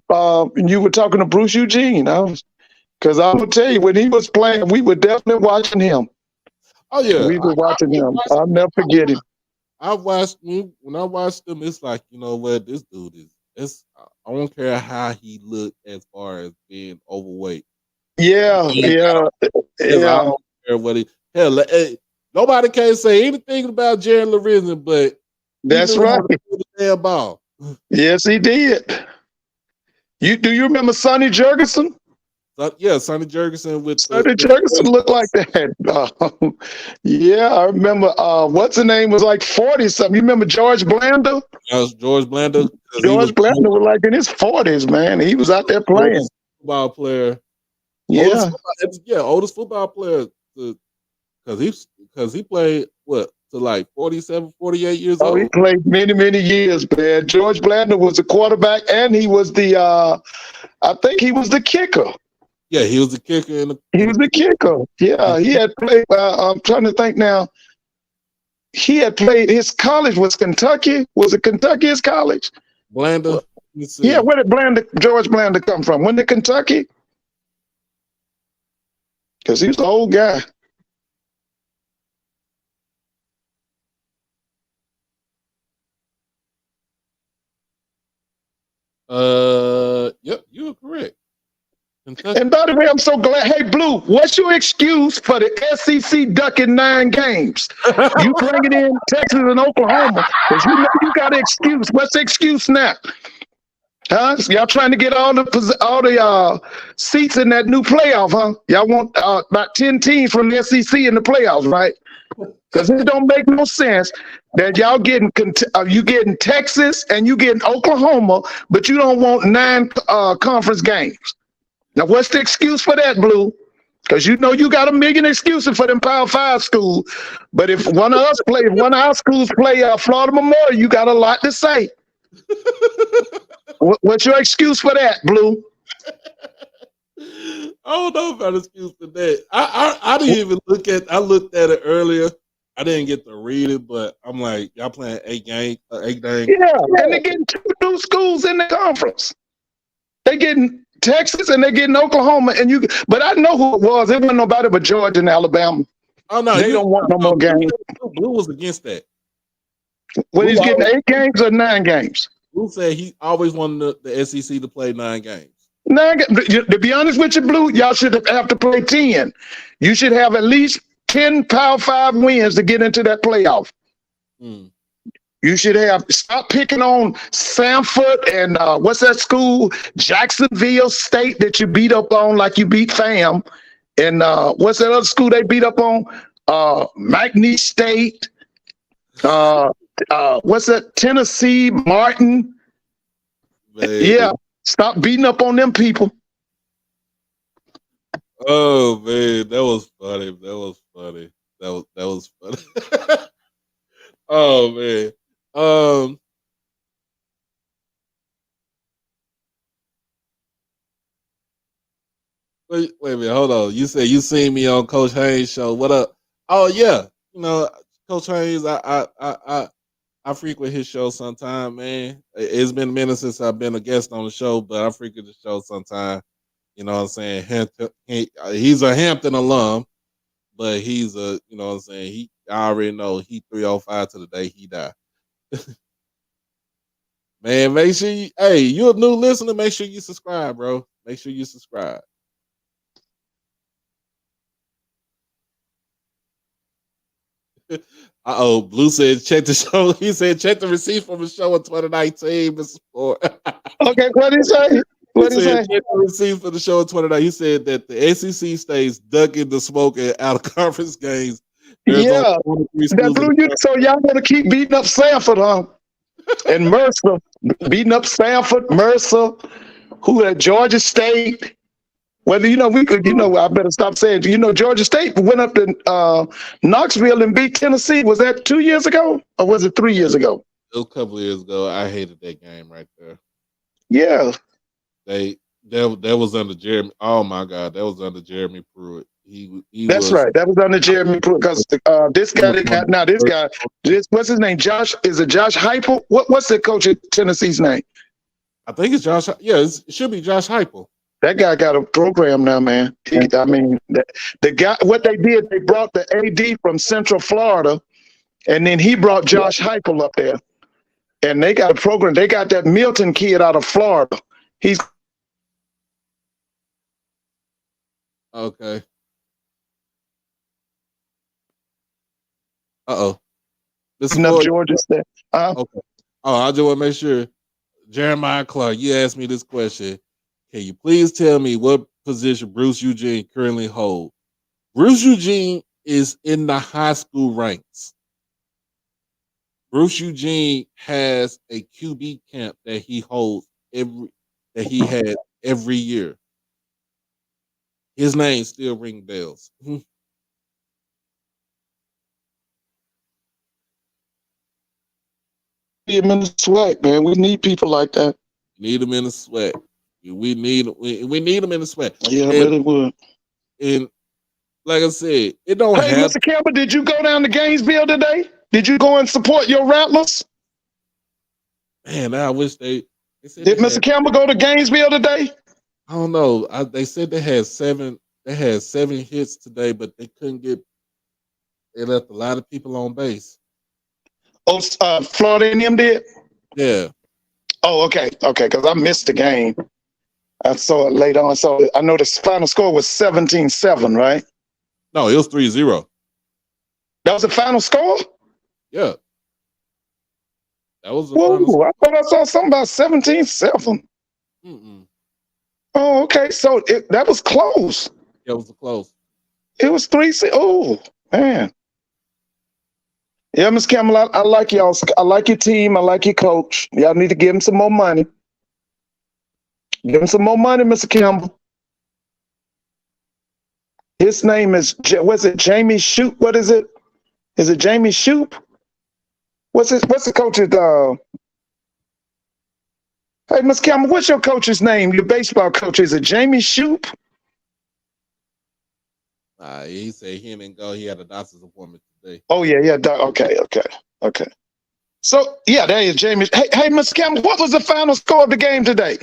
you were talking to Bruce Eugene, because I will tell you, when he was playing, we were definitely watching him. Oh yeah, we were watching him. I'll never forget him. When I watched him, it's like, you know what, this dude is. I don't care how he looked as far as being overweight. Yeah. I don't care what nobody can say anything about Jared Lorenzen, but that's right. The damn ball. Yes, he did. Do you remember Sonny Jurgensen? Yeah, Sonny Jurgensen Jurgensen looked like that. Yeah, I remember. What's the name was like 40-something. You remember George Blanda? George Blanda. George Blanda was like in his 40s, man. He was out there playing. Football player. Yeah. Oldest football player. Because he played to like 47, 48 years old. He played many, many years, man. George Blanda was the quarterback, and he was I think he was the kicker. Yeah, he was the kicker. He was the kicker. Yeah, he had played. I'm trying to think now. He had played. His college was Kentucky. Was it Kentucky? His college? Blanda. Yeah, where did George Blanda come from? Wasn't it Kentucky? Because he was an old guy. Yep, you are correct. Kentucky. And by the way, I'm so glad. Hey, Blue, what's your excuse for the SEC ducking 9 games? You bringing in Texas and Oklahoma, because you got an excuse. What's the excuse now? Huh? Y'all trying to get all the seats in that new playoff, huh? Y'all want about 10 teams from the SEC in the playoffs, right? Because it don't make no sense that y'all getting Texas and you getting Oklahoma, but you don't want 9 conference games. Now, what's the excuse for that, Blue? Because you know you got a million excuses for them Power 5 schools. But if one of our schools play Florida Memorial, you got a lot to say. What's your excuse for that, Blue? I don't know about excuse for that. I didn't even I looked at it earlier. I didn't get to read it, but I'm like, y'all playing 8 games. Yeah, and they're getting 2 new schools in the conference. They're getting Texas and they're getting Oklahoma. But I know who it was. It wasn't nobody but Georgia and Alabama. Oh no, they don't want no more games. Blue was against that. When he's getting 8 games or 9 games? Blue said he always wanted the SEC to play 9 games. To be honest with you, Blue, y'all should have to play 10. You should have at least 10 Power 5 wins to get into that playoff. You should stop picking on Samford and what's that school? Jacksonville State that you beat up on like you beat FAM. And what's that other school they beat up on? McNeese State. What's that? Tennessee, Martin. Man. Yeah. Stop beating up on them people. Oh man, that was funny. That was funny. Oh man. Wait a minute, hold on. You said you seen me on Coach Haynes' show. What up? Oh yeah, you know Coach Haynes. I frequent his show sometime, man. It's been a minute since I've been a guest on the show, but I frequent the show sometime. You know what I'm saying? He's a Hampton alum, but he's you know what I'm saying? I already know he 305 to the day he died. Man, make sure you're a new listener, make sure you subscribe, bro. Make sure you subscribe. Blue said check the show. He said check the receipt from the show in 2019, Mr. Sport. Okay, what did he say? What did he say? Check the receipt for the show in 2019. He said that the SEC stays ducking the smoke at out of conference games. There's that Blue. So y'all want to keep beating up Sanford, huh? And Mercer, beating up Sanford, Mercer, who at Georgia State. Whether we could, I better stop saying. Georgia State went up to Knoxville and beat Tennessee. Was that 2 years ago, or was it 3 years ago? It was a couple of years ago. I hated that game right there. Yeah, that was under Jeremy. Oh my God, that was under Jeremy Pruitt. That's right. That was under Jeremy Pruitt because this guy. What's his name? Josh. Is it Josh Heupel? What's the coach at Tennessee's name? I think it's Josh. Yeah, it should be Josh Heupel. That guy got a program now, man. The guy. What they did, they brought the AD from Central Florida, and then he brought Josh Heupel up there, and they got a program. They got that Milton kid out of Florida. He's okay. This is Georgia State. Okay. Oh, I just want to make sure. Jeremiah Clark, you asked me this question. Can you please tell me what position Bruce Eugene currently holds? Bruce Eugene is in the high school ranks. Bruce Eugene has a QB camp that he holds every year. His name still rings bells. Him in the SWAC, man. We need people like that. Need them in the SWAC. We need them in the SWAC. Yeah, I really would. And like I said, it don't have. Hey, Mr. Campbell, did you go down to Gainesville today? Did you go and support your Rattlers? Man, I wish they said. Did Mr. Campbell go to Gainesville today? I don't know. They said they had 7 hits today, but they couldn't get. They left a lot of people on base. Oh, Florida A&M did? Yeah. Oh, okay, because I missed the game. I saw it later on. So I know the final score was 17-7, right? No, it was 3-0. That was the final score? Yeah. That was the final score. I thought I saw something about 17-7. Oh, okay. So that was close. Yeah, it was close. It was 3-6. Oh, man. Yeah, Ms. Campbell, I like y'all. I like your team. I like your coach. Y'all need to give him some more money. Give him some more money, Mr. Campbell. His name is, was it Jamie Shoop? What is it? Is it Jamie Shoop? What's the coach's, hey, Miss Campbell, what's your coach's name? Your baseball coach, is it Jamie Shoop? He said he didn't go. He had a doctor's appointment today. Oh, yeah. Okay. So, yeah, there is Jamie. Hey, Miss Campbell, what was the final score of the game today?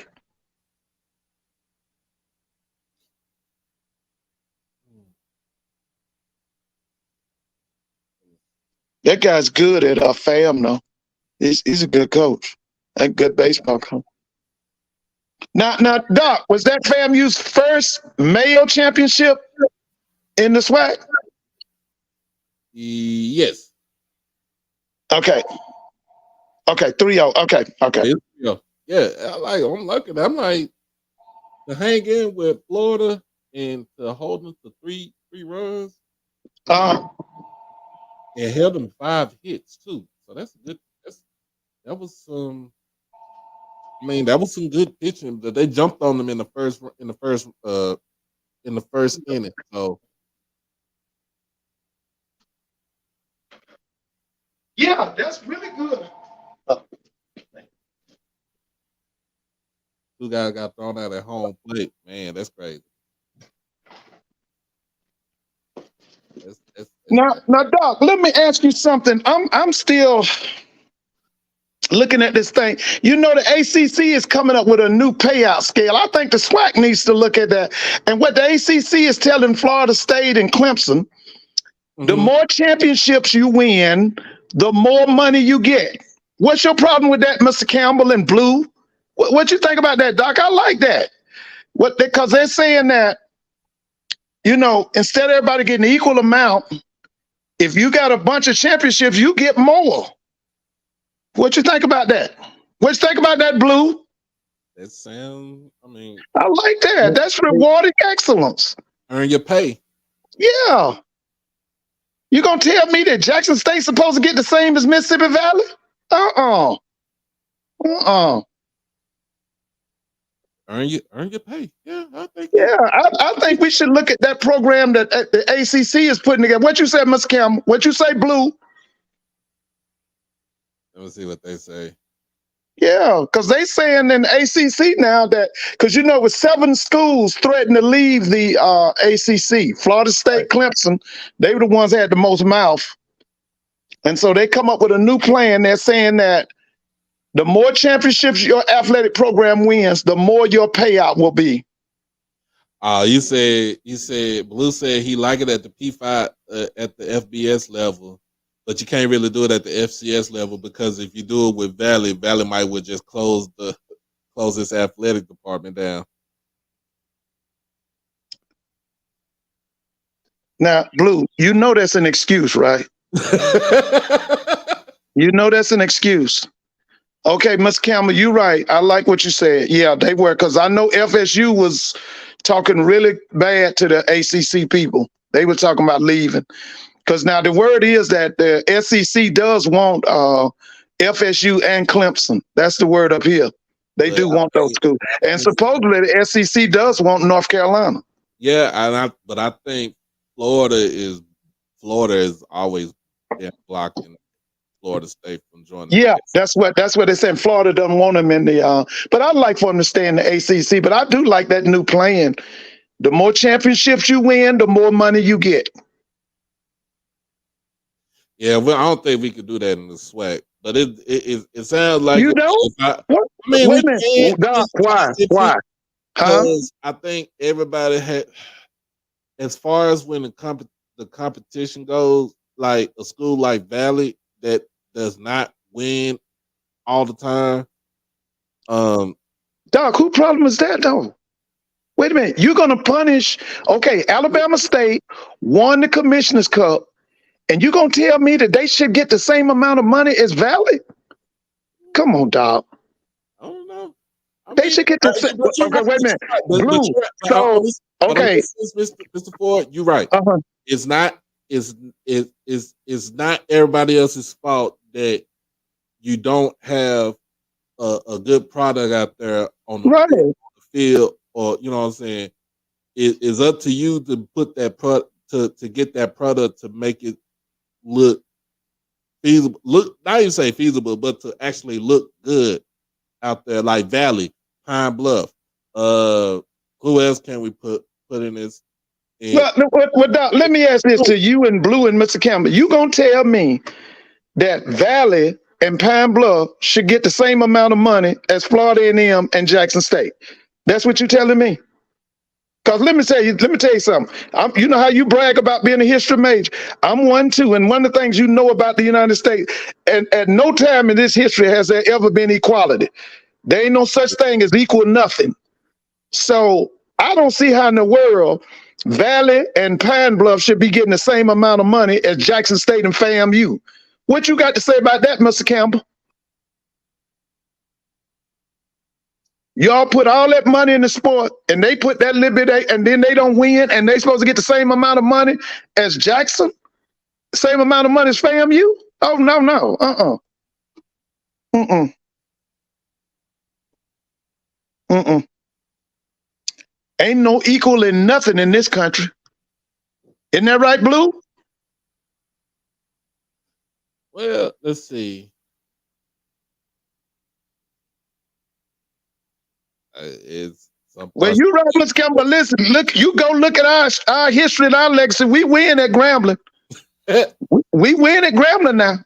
That guy's good at FAM, though. He's a good coach. A good baseball coach. Now, Doc, was that FAMU's first Mayo championship in the SWAC? Yes. Okay. 3-0. Okay. Yeah, I'm looking. I'm like to hang in with Florida and to hold them to three runs. And held them 5 hits too. So that's good. That was some. That was some good pitching. That they jumped on them in the first inning. So yeah, that's really good. Two guys got thrown out at home plate. Man, that's crazy. Now, Doc, let me ask you something. I'm still looking at this thing. You know, the ACC is coming up with a new payout scale. I think the SWAC needs to look at that. And what the ACC is telling Florida State and Clemson, the more championships you win, the more money you get. What's your problem with that, Mr. Campbell and Blue? What you think about that, Doc? I like that. Because they're saying that, you know, instead of everybody getting an equal amount, if you got a bunch of championships, you get more. What you think about that? What you think about that, Blue? That sounds, I like that. That's rewarding excellence. Earn your pay. Yeah. You gonna tell me that Jackson State's supposed to get the same as Mississippi Valley? Earn your pay. Yeah, I think. Yeah, I think we should look at that program that the ACC is putting together. What you said, Mr. Campbell? What you say, Blue? Let me see what they say. Yeah, because they saying in the ACC now that, because you know, with 7 schools threatening to leave the ACC, Florida State, Clemson, they were the ones that had the most mouth. And so they come up with a new plan. They're saying that the more championships your athletic program wins, the more your payout will be. You said Blue said he like it at the P5 at the FBS level, but you can't really do it at the FCS level because if you do it with Valley might would just close this athletic department down. Now, Blue, you know that's an excuse, right? You know that's an excuse. Okay, Ms. Campbell, you're right. I like what you said. Yeah, they were, because I know FSU was talking really bad to the ACC people. They were talking about leaving. Because now the word is that the SEC does want FSU and Clemson. That's the word up here. They do want those schools. And supposedly the SEC does want North Carolina. Yeah, but I think Florida is always blocking Florida State from joining. Yeah, that's what they said. Florida doesn't want them in the but I'd like for them to stay in the ACC. But I do like that new plan. The more championships you win, the more money you get. Yeah, well, I don't think we could do that in the SWAC. But it sounds like you don't. Wait a minute. Why? Because I think everybody had, as far as when the competition goes, like a school like Valley that does not win all the time. Doc, who problem is that though? Wait a minute. You're gonna punish? Okay, Alabama State won the Commissioner's Cup, and you're gonna tell me that they should get the same amount of money as Valley? Come on, Doc. I don't know. They should get the same. Okay, wait a minute. Blue. So okay, Mr. Ford, you're right. It's not. It's not everybody else's fault that you don't have a good product out there on the field, or you know what I'm saying. it is up to you to put that to get that product to make it look feasible. Look, not even say feasible, but to actually look good out there, like Valley, Pine Bluff. Who else can we put in this? Well, Doc, let me ask this to you and Blue and Mr. Campbell. You gonna tell me that Valley and Pine Bluff should get the same amount of money as Florida A&M and Jackson State? That's what you're telling me? Because let me tell you something. You know how you brag about being a history major? I'm one too, and one of the things you know about the United States, and at no time in this history has there ever been equality. There ain't no such thing as equal nothing. So I don't see how in the world Valley and Pine Bluff should be getting the same amount of money as Jackson State and FAMU. What you got to say about that, Mr. Campbell? Y'all put all that money in the sport, and they put that little bit, and then they don't win, and they supposed to get the same amount of money as Jackson, same amount of money as FAMU? Oh no, Ain't no equal in nothing in this country. Isn't that right, Blue? Well, let's see. Well, you right, Mr. Campbell. Listen, you go look at our history and our legacy. We win at Grambling. We win at Grambling now.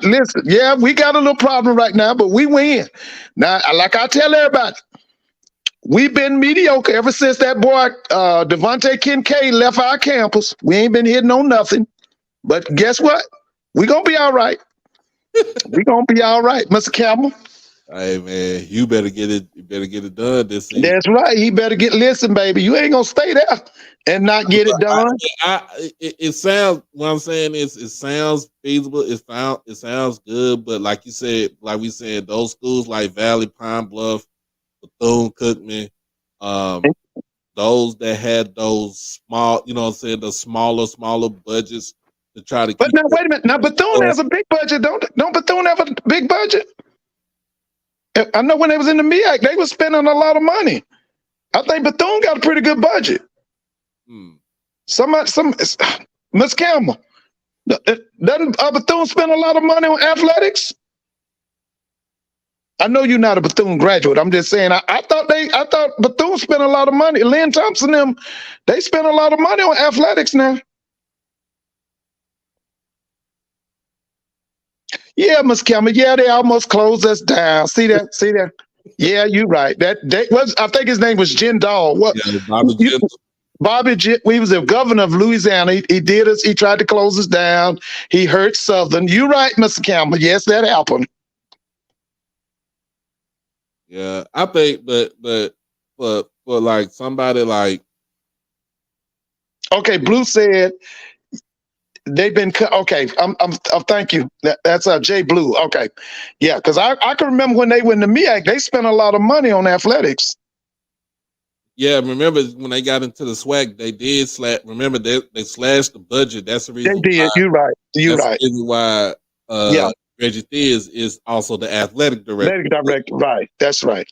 Listen, yeah, we got a little problem right now, but we win. Now, like I tell everybody, we've been mediocre ever since that boy Devontae Kincaid left our campus. We ain't been hitting on nothing. But guess what? We're going to be all right. We're going to be all right, Mr. Campbell. Hey, man, you better get it. You better get it done this season. That's right. He better listen, baby. You ain't going to stay there and not get it done. It sounds, what I'm saying is it sounds feasible. It sounds good. But like you said, like we said, those schools like Valley, Pine Bluff, Bethune-Cookman, those that had those small, you know what I'm saying, the smaller budgets to try to But now, wait a minute. Now, Bethune has a big budget. Don't Bethune have a big budget? I know when they was in the MEAC, they was spending a lot of money. I think Bethune got a pretty good budget. Miss Campbell, doesn't Bethune spend a lot of money on athletics? I know you're not a Bethune graduate. I'm just saying. I thought Bethune spent a lot of money. Lynn Thompson, they spend a lot of money on athletics now. Yeah, Miss Campbell. Yeah, they almost closed us down. See that? Yeah, you're right. I think his name was Jindal. What? Yeah, Bobby. We was the governor of Louisiana. He did us. He tried to close us down. He hurt Southern. You're right, Mr. Campbell. Yes, that happened. Yeah, I think, but for like somebody like. Okay, Blue said. They've been okay. Thank you. That's Jay Blue. Okay, yeah, because I can remember when they went to MEAC, they spent a lot of money on athletics. Yeah, remember when they got into the SWAC, they did slash. Remember they slashed the budget. That's the reason they did. You're right. You're right. The reason why Reggie Theus is also the athletic director. Athletic director. Right. That's right.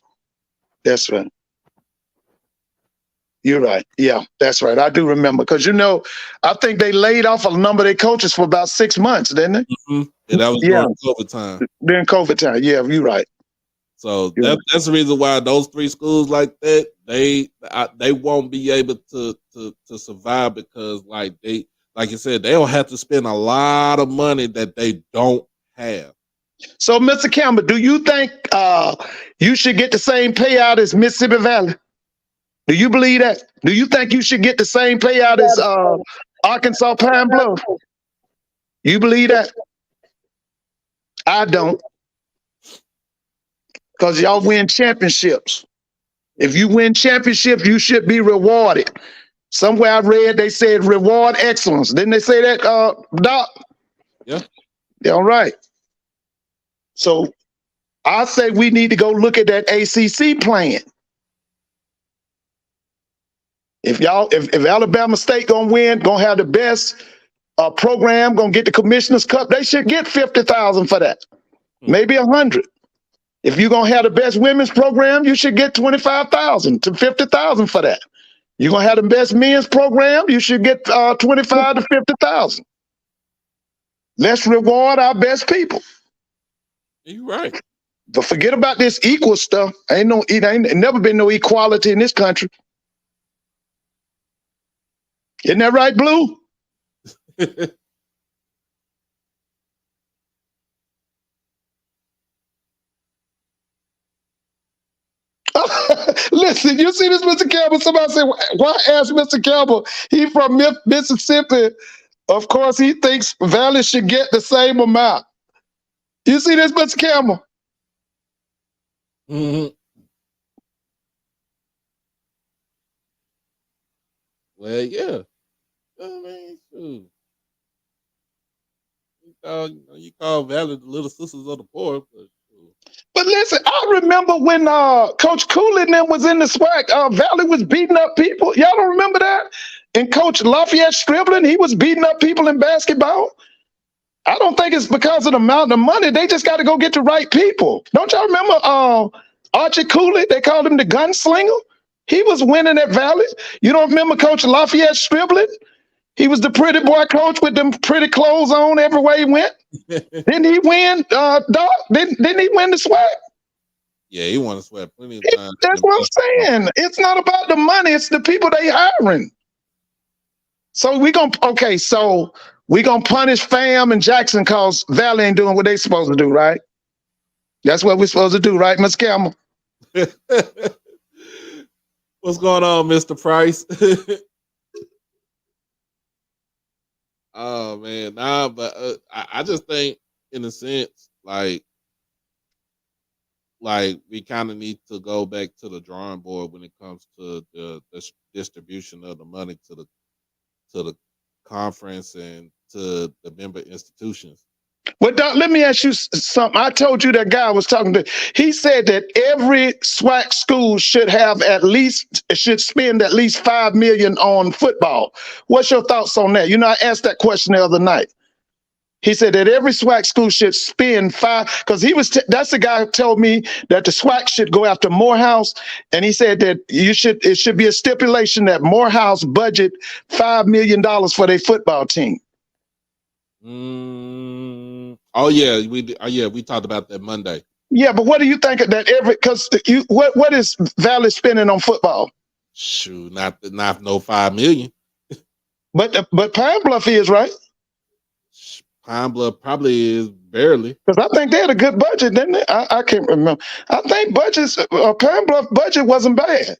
That's right. You're right. Yeah, that's right. I do remember because I think they laid off a number of their coaches for about 6 months, didn't they? Mm-hmm. And that was during COVID time. During COVID time, yeah, you're right. So that's the reason why those three schools like that they won't be able to survive because like you said they'll have to spend a lot of money that they don't have. So, Mr. Campbell, do you think you should get the same payout as Mississippi Valley? Do you believe that? Do you think you should get the same payout as Arkansas Pine Bluff? You believe that? I don't. Because y'all win championships. If you win championships, you should be rewarded. Somewhere I read they said reward excellence. Didn't they say that, Doc? Yeah. All right. So I say we need to go look at that ACC plan. If Alabama State gonna win, gonna have the best program, gonna get the Commissioner's Cup, they should get $50,000 for that, maybe 100. If you're gonna have the best women's program, you should get $25,000 to $50,000 for that. You're gonna have the best men's program. You should get 25 to 50,000. Let's reward our best people. You're right. But forget about this equal stuff. Ain't never been no equality in this country. Isn't that right, Blue? Listen, you see this, Mr. Campbell? Somebody said, why ask Mr. Campbell? He from Mississippi. Of course, he thinks Valley should get the same amount. You see this, Mr. Campbell? Mm-hmm. Well, yeah. I mean, shoot. You call Valley the little sisters of the poor. But listen, I remember when Coach Cooley and them was in the SWAC, Valley was beating up people. Y'all don't remember that? And Coach Lafayette Stribling, he was beating up people in basketball. I don't think it's because of the amount of money. They just got to go get the right people. Don't y'all remember Archie Cooley? They called him the gunslinger. He was winning at Valley. You don't remember Coach Lafayette Stribling? He was the pretty boy coach with them pretty clothes on everywhere he went. Didn't he win, Doc? Didn't he win the SWAC? Yeah, he won the SWAC plenty of times. That's what I'm saying. It's not about the money. It's the people they hiring. So we gonna punish Fam and Jackson because Valley ain't doing what they supposed to do, right? That's what we're supposed to do, right, Ms. Campbell? What's going on, Mr. Price? Oh man, nah, but I just think, in a sense, like we kind of need to go back to the drawing board when it comes to the distribution of the money to the conference and to the member institutions. Well, Doc, let me ask you something. I told you that guy I was talking to. He said that every SWAC school should spend at least $5 million on football. What's your thoughts on that? You know, I asked that question the other night. He said that every SWAC school should spend because that's the guy who told me that the SWAC should go after Morehouse, and he said that it should be a stipulation that Morehouse budget $5 million for their football team. Oh yeah, we talked about that Monday. Yeah, but what do you think of that? What is Valley spending on football? Shoot, not no $5 million. But Pine Bluff is, right? Pine Bluff probably is barely. Because I think they had a good budget, didn't they? I can't remember. I think Pine Bluff budget wasn't bad.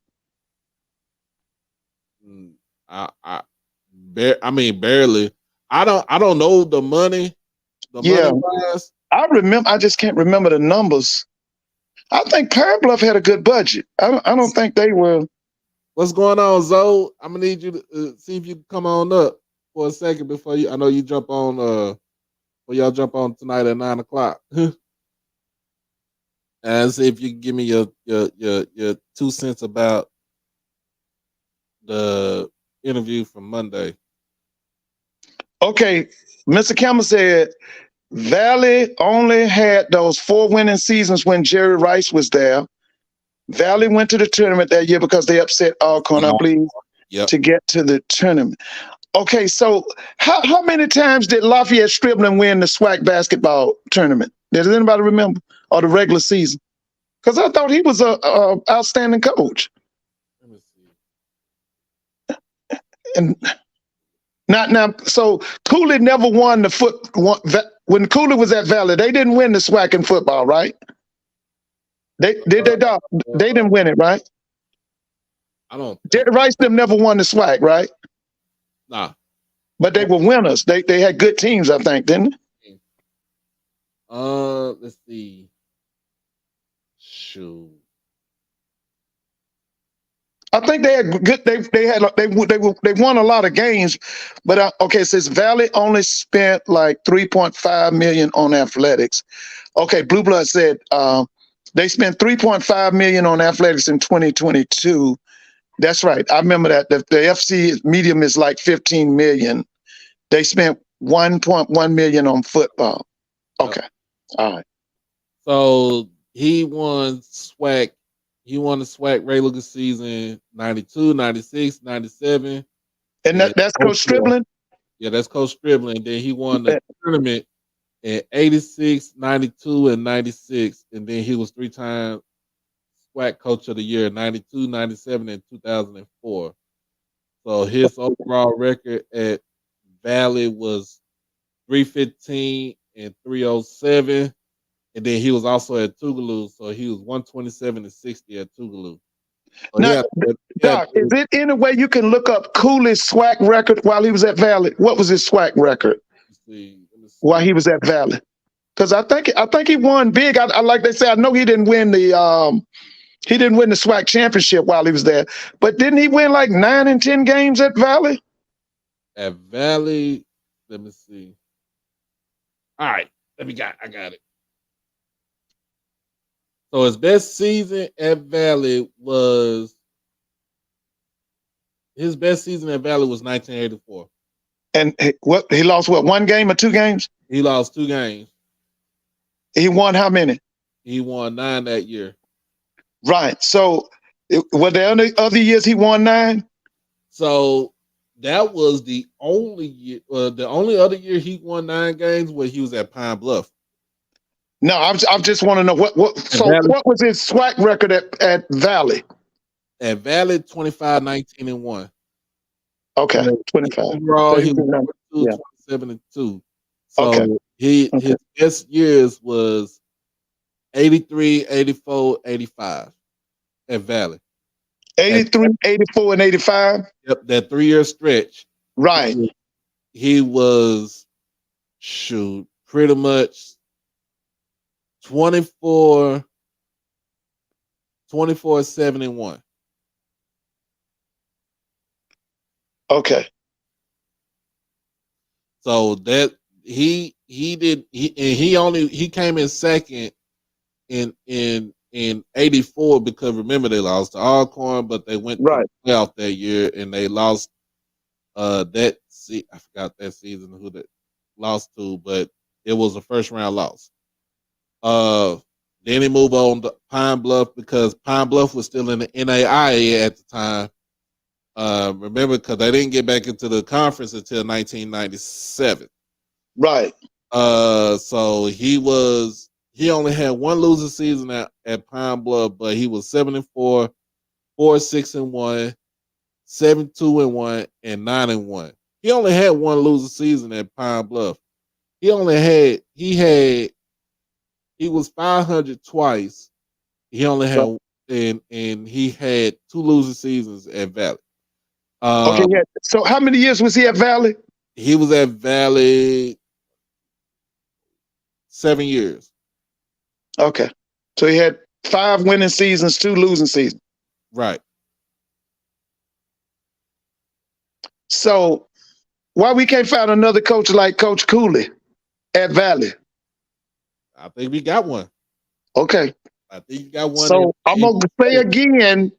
I mean barely. I don't know the money. Yeah, money wise. I remember. I just can't remember the numbers. I think Pine Bluff had a good budget. I don't think they were. What's going on, Zoe? I'm gonna need you to see if you can come on up for a second before you. I know you jump on. Well, y'all jump on tonight at 9:00. And see if you can give me your 2 cents about the interview from Monday. Okay, Mr. Campbell said Valley only had those 4 winning seasons when Jerry Rice was there. Valley went to the tournament that year because they upset Alcorn, I believe, to get to the tournament. Okay, so how many times did Lafayette Stribling win the SWAC basketball tournament? Does anybody remember? Or the regular season? Because I thought he was a outstanding coach. Let me see. And now, so Cooley never won when Cooley was at Valley. They didn't win the SWAC in football, right? They didn't win it, right? I don't. Jerry Rice them never won the SWAC, right? Nah. But they were winners. They had good teams, I think, didn't they? Let's see. Shoot. I think they had good. They won a lot of games, but okay. It says Valley only spent like $3.5 million on athletics. Okay, Blue Blood said they spent $3.5 million on athletics in 2022. That's right. I remember that. The FC medium is like $15 million. They spent $1.1 million on football. Okay. All right. So he won SWAC He won the SWAC regular season 92, 96, 97. And And that's Coach 04. Stribling? Yeah, that's Coach Stribling. Then he won the tournament in 86, 92, and 96. And then he was 3-time SWAC Coach of the Year, 92, 97, and 2004. So his overall record at Valley was 315 and 307. And then he was also at Tougaloo, so he was 127 and 60 at Tougaloo. So Now, Doc, is it any way you can look up Cooley's SWAC record while he was at Valley? What was his SWAC record let me see. while he was at Valley? Because I think he won big. I like they say, I know he didn't win the SWAC championship while he was there, but didn't he win like 9 and 10 games at Valley? At Valley, let me see. All right, I got it. So his best season at Valley was 1984. And what he lost? What, 1 game or 2 games? He lost 2 games. He won how many? He won 9 that year. Right. So were there any other years he won 9? So that was the only year. The only other year he won 9 games was he was at Pine Bluff. No, I just want to know what was his SWAC record at Valley? At Valley, 25, 19, and 1. Okay, 25. Overall, he was 27 and 2. So okay. His best years was 83, 84, 85 at Valley. 83, 84, and 85? Yep, that 3-year stretch. Right. He was, pretty much 24, 7 and 1. Okay. So that he came in second in 84 because remember they lost to Alcorn, but they went to the playoff that year and they lost I forgot that season who they lost to, but it was a first round loss. Then he moved on to Pine Bluff because Pine Bluff was still in the NAIA at the time. Remember, because they didn't get back into the conference until 1997. Right. So he only had 1 losing season at Pine Bluff, but he was 7 and 4, 4, 6 and 1, 7, 2 and 1, and 9 and 1. He only had 1 losing season at Pine Bluff. He was 500 twice. He only had and he had 2 losing seasons at Valley. Okay, yeah. So how many years was he at Valley? He was at Valley 7 years. Okay. So he had 5 winning seasons, 2 losing seasons. Right. So why we can't find another coach like Coach Cooley at Valley? I think we got one. Okay. I think you got one. So I'm going to say again,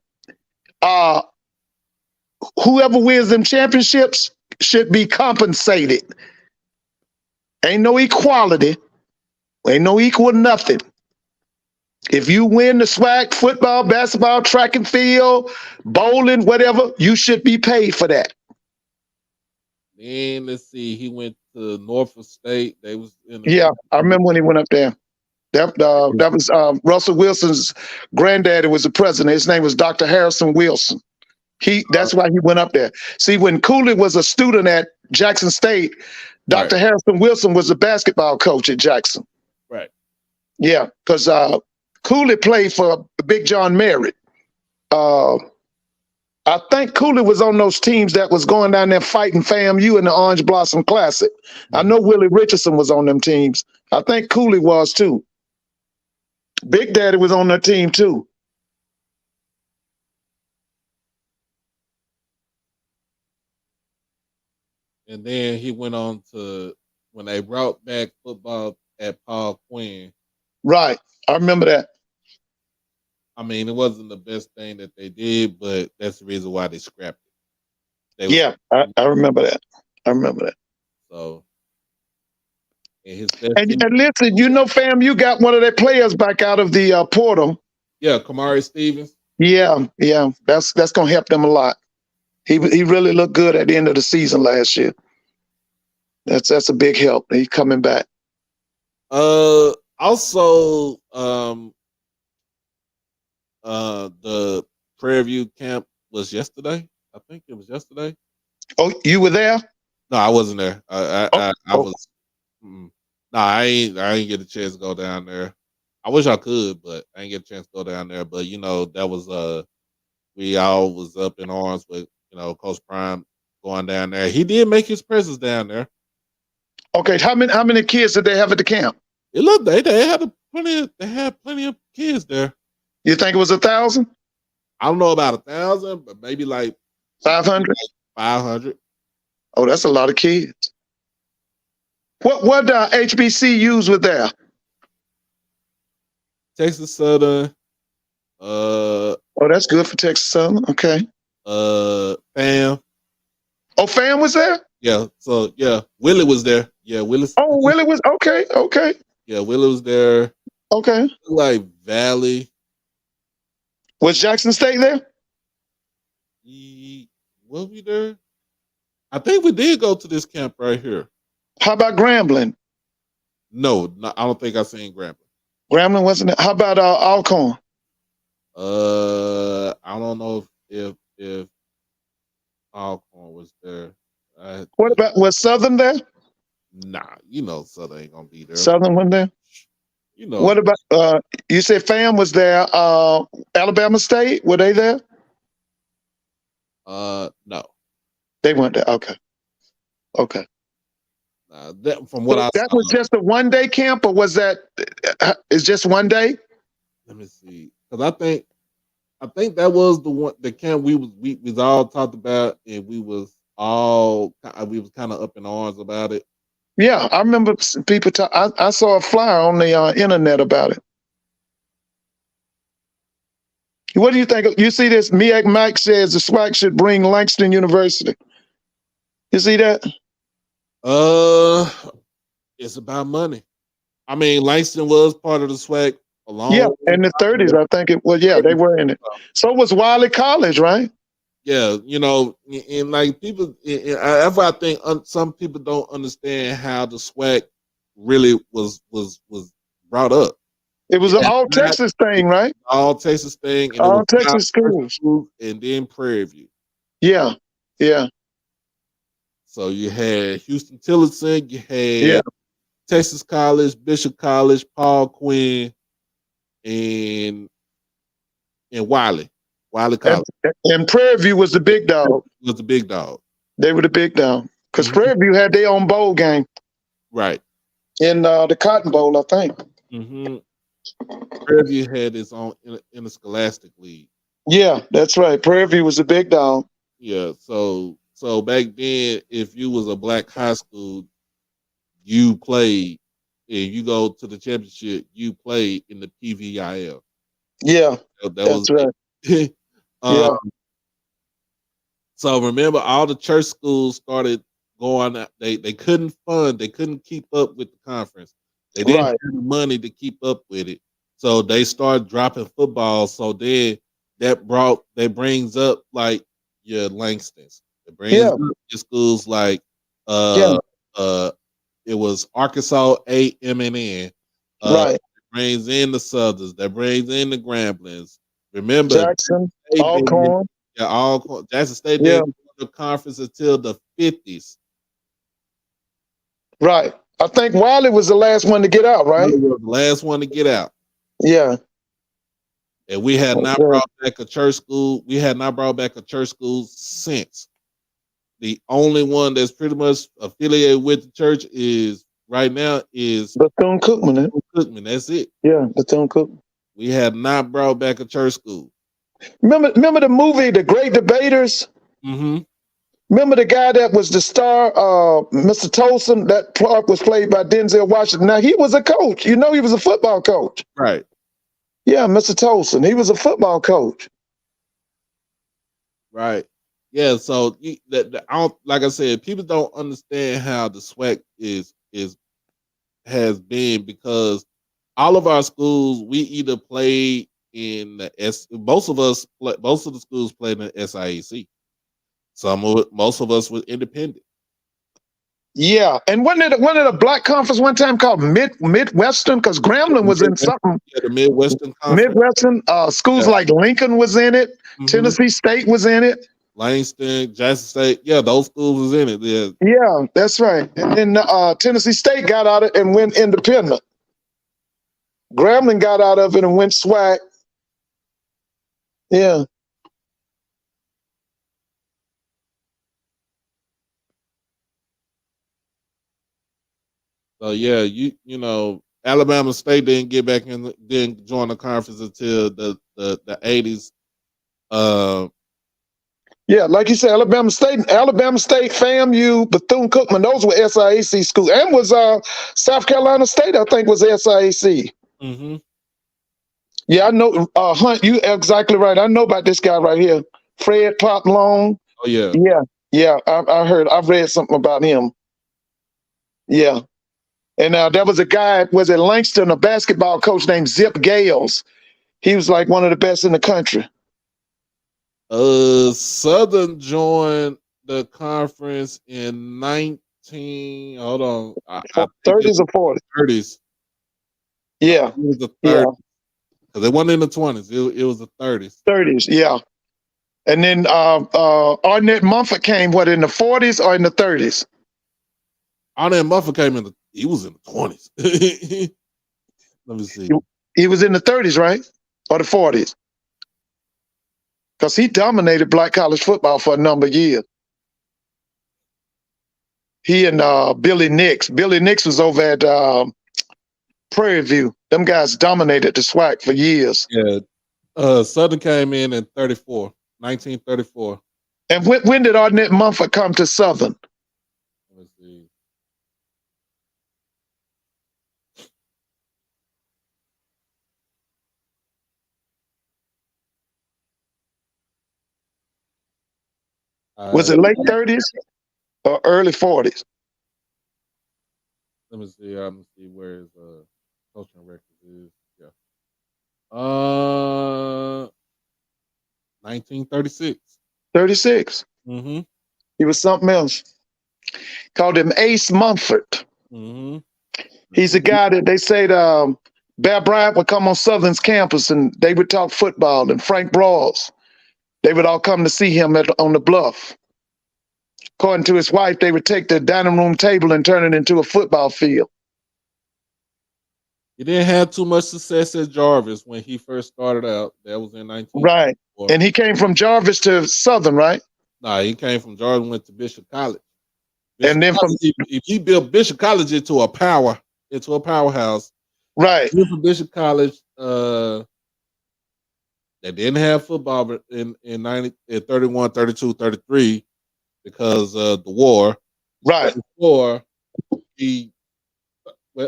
whoever wins them championships should be compensated. Ain't no equality. Ain't no equal nothing. If you win the SWAC, football, basketball, track and field, bowling, whatever, you should be paid for that. Then let's see, he went to Norfolk State. They was in I remember when he went up there. That was Russell Wilson's granddaddy was the president. His name was Dr. Harrison Wilson. That's why he went up there. See, when Cooley was a student at Jackson State, Dr. Harrison Wilson was the basketball coach at Jackson. Right. Yeah, because Cooley played for Big John Merritt. I think Cooley was on those teams that was going down there fighting FAMU in the Orange Blossom Classic. I know Willie Richardson was on them teams. I think Cooley was too. Big Daddy was on that team too. And then he went on to when they brought back football at Paul Quinn. Right. I remember that. I mean, it wasn't the best thing that they did, but that's the reason why they scrapped it. I remember that. So, and listen, fam, you got one of their players back out of the portal. Yeah, Kamari Stevens. Yeah, yeah, that's gonna help them a lot. He really looked good at the end of the season last year. That's a big help. He's coming back. Also, the Prairie View camp was yesterday. I think it was yesterday. Oh, you were there? No, I wasn't there. Oh, I oh, was. No, I ain't get a chance to go down there. I wish I could, but I ain't get a chance to go down there. But that was we all was up in arms with Coach Prime going down there. He did make his presence down there. okay. How many kids did they have at the camp? It looked they had plenty of kids there. You think it was 1,000? I don't know about 1,000, but maybe like 500? 500. Oh, that's a lot of kids. What HBCUs were there? Texas Southern, uh, Oh, that's good for Texas Southern. Okay. FAM. Oh, Fam was there? Yeah, so yeah, Willie was there. Yeah, Willie. Oh, Willie was okay. Okay. Yeah, Willie was there. Okay. Like Valley. Was Jackson State there? Was we there? I think we did go to this camp right here. How about Grambling? No, I don't think I seen Grambling. Grambling wasn't there. How about Alcorn? I don't know if Alcorn was there. What about was Southern there? Nah, Southern ain't gonna be there. Southern wasn't there. What about you said Fam was there? Alabama State, were they there? No. They weren't there. Okay. Okay. From what I that saw, was just a 1-day camp, or was that it's just 1 day? Let me see, because I think that was the camp we was all talked about, and we was kind of up in arms about it. Yeah, I remember people talk. I saw a flyer on the internet about it. What do you think? You see this? Mike says the SWAC should bring Langston University. You see that? It's about money. I mean, Langston was part of the SWAC along. Yeah, in the 30s, I think it was. Yeah, they were in it. So was Wiley College, right? Yeah, and like people, that's why I think some people don't understand how the SWAC really was brought up. It was an all Texas thing, right? All Texas thing, and all Texas schools, and then Prairie View. Yeah, yeah. So you had Houston Tillotson, you had Texas College, Bishop College, Paul Quinn, and Wiley College. And Prairie View was the big dog. Was the big dog. They were the big dog because Prairie View had their own bowl game, right? In the Cotton Bowl, I think. Prairie View had its own interscholastic league. Yeah, that's right. Prairie View was a big dog. Yeah, so back then, if you was a black high school, you played, and you go to the championship, you played in the PVIL. Yeah, that's right. Yeah. So remember, all the church schools started going out. They couldn't keep up with the conference. They didn't have the money to keep up with it. So they started dropping football. So then that brings up like your Langstons. It brings up your schools like it was Arkansas A&M. It brings in the Southerns. That brings in the Gramblings. Remember Jackson, Alcorn. Yeah, Alcorn. Jackson State didn't go to the conference until the 50s. Right. I think Wiley was the last one to get out, right? He was the last one to get out. Yeah. And we had not brought back a church school. We had not brought back a church school since. The only one that's pretty much affiliated with the church right now is Bethune-Cookman. Cookman. That's it. Yeah, Bethune-Cookman. We had not brought back a church school. Remember the movie The Great Debaters? Remember the guy that was the star, Mr. Tolson? That part was played by Denzel Washington. Now, he was a coach. He was a football coach. Right. Yeah, Mr. Tolson. He was a football coach. Right. Yeah, so like I said, people don't understand how the SWAC has been, because all of our schools, we either played in the most of the schools played in the SIAC. Most of us were independent. Yeah, and wasn't it a black conference one time called Midwestern? Because Grambling was in something. Yeah, the Midwestern Conference. Midwestern schools like Lincoln was in it. Tennessee State was in it. Langston, Jackson State. Yeah, those schools was in it. Yeah, yeah, that's right. And then Tennessee State got out of it and went independent. Grambling got out of it and went SWAC. Yeah. So yeah, you know, Alabama State didn't didn't join the conference until the 80s. Yeah, like you said, Alabama State, FAMU, Bethune-Cookman, those were SIAC schools. And was South Carolina State, I think, was SIAC. Mm-hmm. Yeah, I know. Hunt, you exactly right. I know about this guy right here, Fred Pop Long. Oh yeah. Yeah. I've read something about him. Yeah. And there was a guy, was it Langston, a basketball coach named Zip Gales. He was like one of the best in the country. Southern joined the conference in 19. Hold on, 30s or 40s. 30s. Yeah, it was the 30s because it wasn't in the 20s. It was the 30s. 30s, yeah. And then Arnett Mumford came in the 40s or in the 30s? Arnett Mumford came he was in the 20s. Let me see. He was in the 30s, right? Or the 40s? Because he dominated black college football for a number of years. He and Billy Nix. Billy Nix was over at Prairie View. Them guys dominated the SWAC for years. Yeah. Southern came in 1934. And when did Arnett Mumford come to Southern? Let me see. Was it late 30s or early 40s? Let me see. I'm gonna see where his coaching record is. Yeah. 1936. 36. Mm-hmm. He was something else. Called him Ace Mumford. Mm-hmm. He's a guy that they said Bear Bryant would come on Southern's campus and they would talk football, and Frank Brawls. They would all come to see him on the bluff. According to his wife, they would take the dining room table and turn it into a football field. He didn't have too much success at Jarvis when he first started out. That was in 19. Right. And he came from Jarvis to Southern, right? Nah, he came from Jarvis, went to Bishop College. And then he built Bishop College into a powerhouse. Right. He went from Bishop College. They didn't have football in 31, 32, 33 because of the war. Right. Before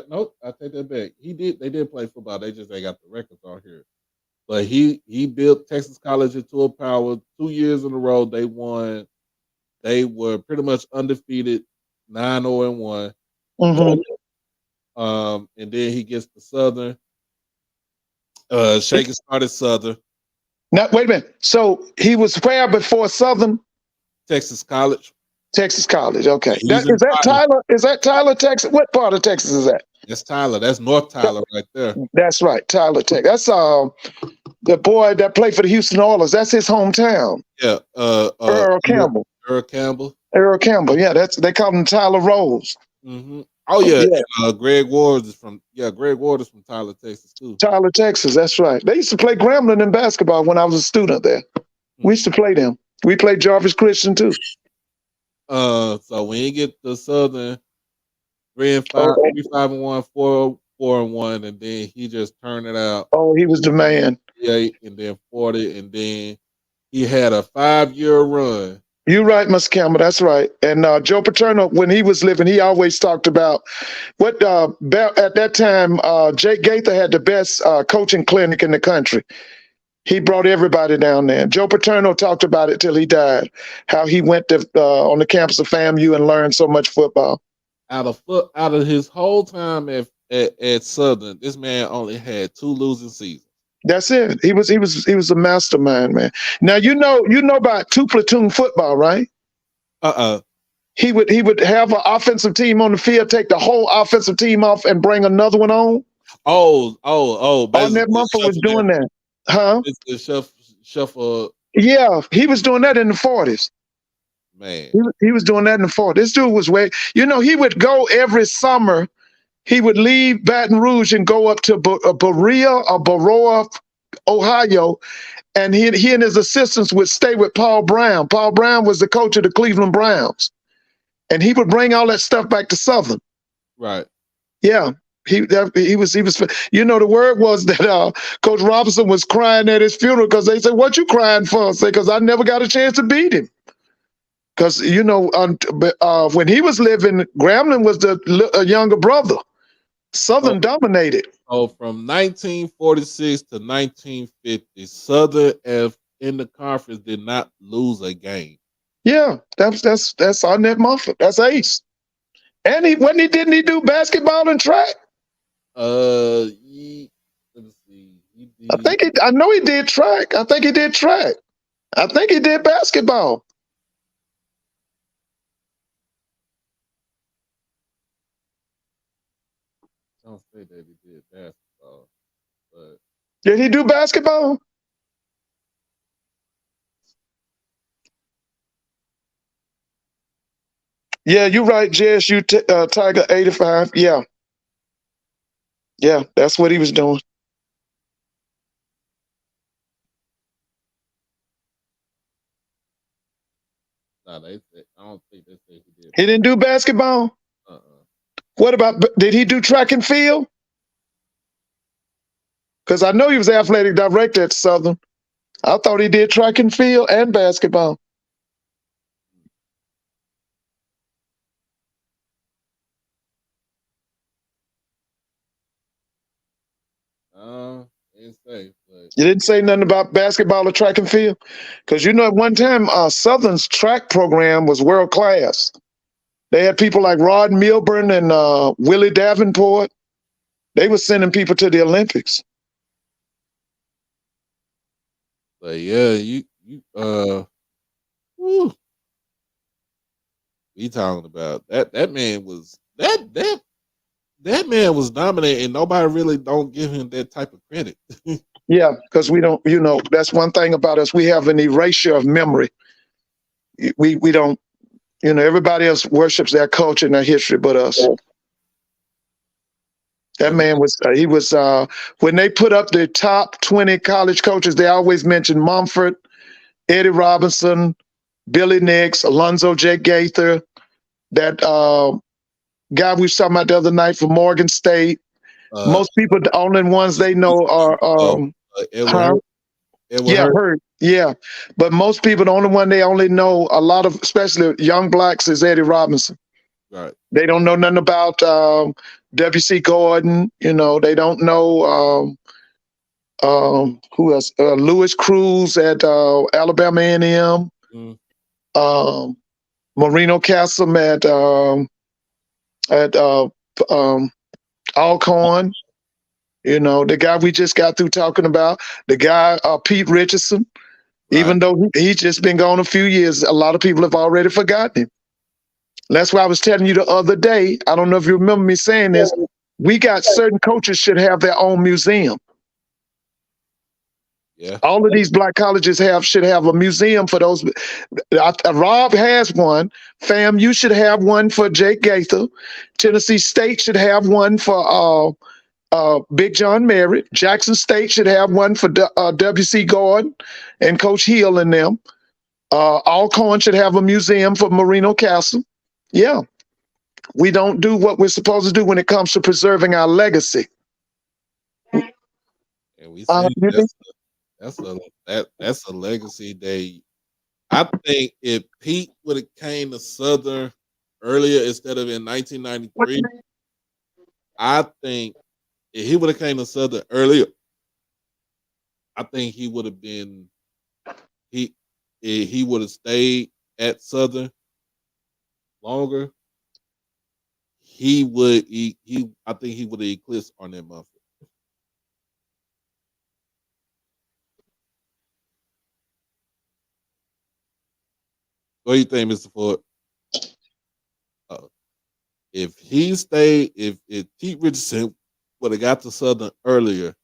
nope, I take that back. They did play football. They got the records on here. But he built Texas College into a power. 2 years in a row, they won. They were pretty much undefeated, 9-0-1. Mm-hmm. And then he gets to Southern. Shaker started Southern. Now, wait a minute. So he was where before Southern? Texas College. Texas College. Okay. Yeah, Is that Tyler? Is that Tyler, Texas? What part of Texas is that? That's Tyler. That's North Tyler right there. That's right. Tyler, Texas. That's the boy that played for the Houston Oilers. That's his hometown. Yeah. Earl Campbell. Earl Campbell. Earl Campbell. Yeah, they call him Tyler Rose. Mm-hmm. Oh yeah. Greg Ward is from Tyler, Texas too. Tyler, Texas. That's right. They used to play Grambling in basketball when I was a student there. We used to play them. We played Jarvis Christian too. So when you get to Southern, 3-5, 3-5-1, 4-1, and then he just turned it out. Oh, he was the man. 38 and then 40, and then he had a 5-year run. You're right, Mr. Campbell. That's right. And Joe Paterno, when he was living, he always talked about what at that time, Jake Gaither had the best coaching clinic in the country. He brought everybody down there. Joe Paterno talked about it till he died, how he went to on the campus of FAMU and learned so much football. Out of his whole time at Southern, this man only had 2 losing seasons. That's it. He was a mastermind, man. Now you know about two platoon football, right? Uh-uh. He would have an offensive team on the field, take the whole offensive team off, and bring another one on. Arnett Basically Mumford was shuffle doing that, huh? basically shuffle Yeah, he was doing that in the 40s. man. He was doing that in the 40s. This dude was way, he would go every summer. He would leave Baton Rouge and go up to Berea or Baroa, Ohio, and he and his assistants would stay with Paul Brown. Paul Brown was the coach of the Cleveland Browns, and he would bring all that stuff back to Southern. Right. Yeah, he was. The word was that Coach Robinson was crying at his funeral because they said, "What you crying for?" I said, "Because I never got a chance to beat him." Because when he was living, Grambling was the younger brother. So, Southern dominated. from 1946 to 1950, Southern in the conference did not lose a game. Yeah, that's Arnett Mumford. That's ace. And didn't he do basketball and track? Let me see. I know he did track. I think he did track. I think he did basketball. I don't say that he did basketball, but Did he do basketball? Yeah, you're right, JSU Tiger 85. Yeah. Yeah, that's what he was doing. nah, I don't think they say he did He didn't do basketball? uh-uh. What about, did he do track and field? Because I know he was athletic director at Southern. I thought he did track and field and basketball. Didn't say, but You didn't say nothing about basketball or track and field? Because at one time, Southern's track program was world class. They had people like Rod Milburn and Willie Davenport. They were sending people to the Olympics. yeah, whew, we talking about that man was that man was dominant, and nobody really don't give him that type of credit. Yeah, because we don't, that's one thing about us. We have an erasure of memory. We don't, everybody else worships their culture and their history but us. That man when they put up the top 20 college coaches, they always mention Mumford, Eddie Robinson, Billy Nix, Alonzo J. Gaither, that guy we was talking about the other night from Morgan State. Most people, the only ones they know are, Edward Hurt. Hurt. Yeah. But most people, the only one they only know, a lot of, especially young blacks, is Eddie Robinson. Right. They don't know nothing about W.C. Gordon. They don't know who else? Lewis Cruz at Alabama A&M. Marino Castle at Alcorn. The guy we just got through talking about, the guy Pete Richardson. Right. Even though he's just been gone a few years, a lot of people have already forgotten him. That's why I was telling you the other day. I don't know if you remember me saying this. We got certain coaches should have their own museum. Yeah. All of these black colleges should have a museum for those. Rob has one. Fam, you should have one for Jake Gaither. Tennessee State should have one for Big John Merritt. Jackson State should have one for W.C. Gordon and Coach Hill and them. Alcorn should have a museum for Marino Castle. Yeah. We don't do what we're supposed to do when it comes to preserving our legacy. And we see that's a legacy day. I think if Pete would have came to Southern earlier instead of in 1993, I think if he would have came to Southern earlier, I think he would have been he would have stayed at Southern longer. I think he would have eclipsed on that Mumford. What do you think, Mr. Ford? If he stayed, if Pete Richardson would have got to Southern earlier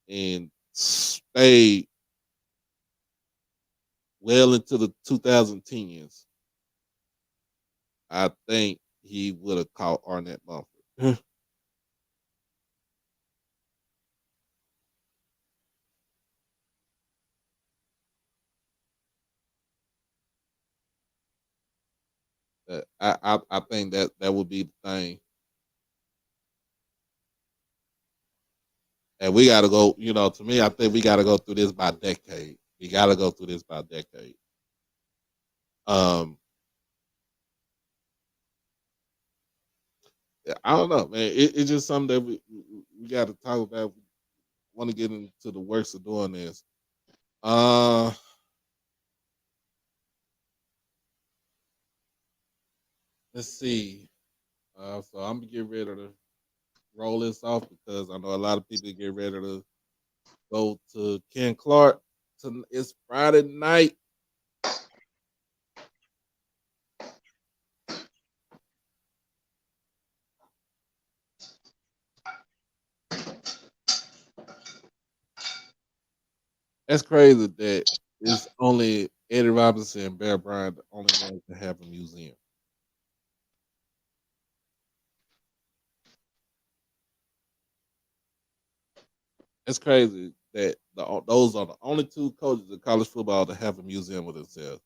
and stayed well into the 2010s, I think he would have caught Arnett Mumford. I think that would be the thing. And we got to go, to me, I think we got to go through this by decade. We got to go through this by decade. I don't know, man. It's just something that we got to talk about. We want to get into the works of doing this. Let's see. So I'm gonna get ready to roll this off because I know a lot of people get ready to go to Ken Clark. It's Friday night. That's crazy that it's only Eddie Robinson and Bear Bryant the only ones to have a museum. It's crazy that those are the only two coaches in college football to have a museum with themselves.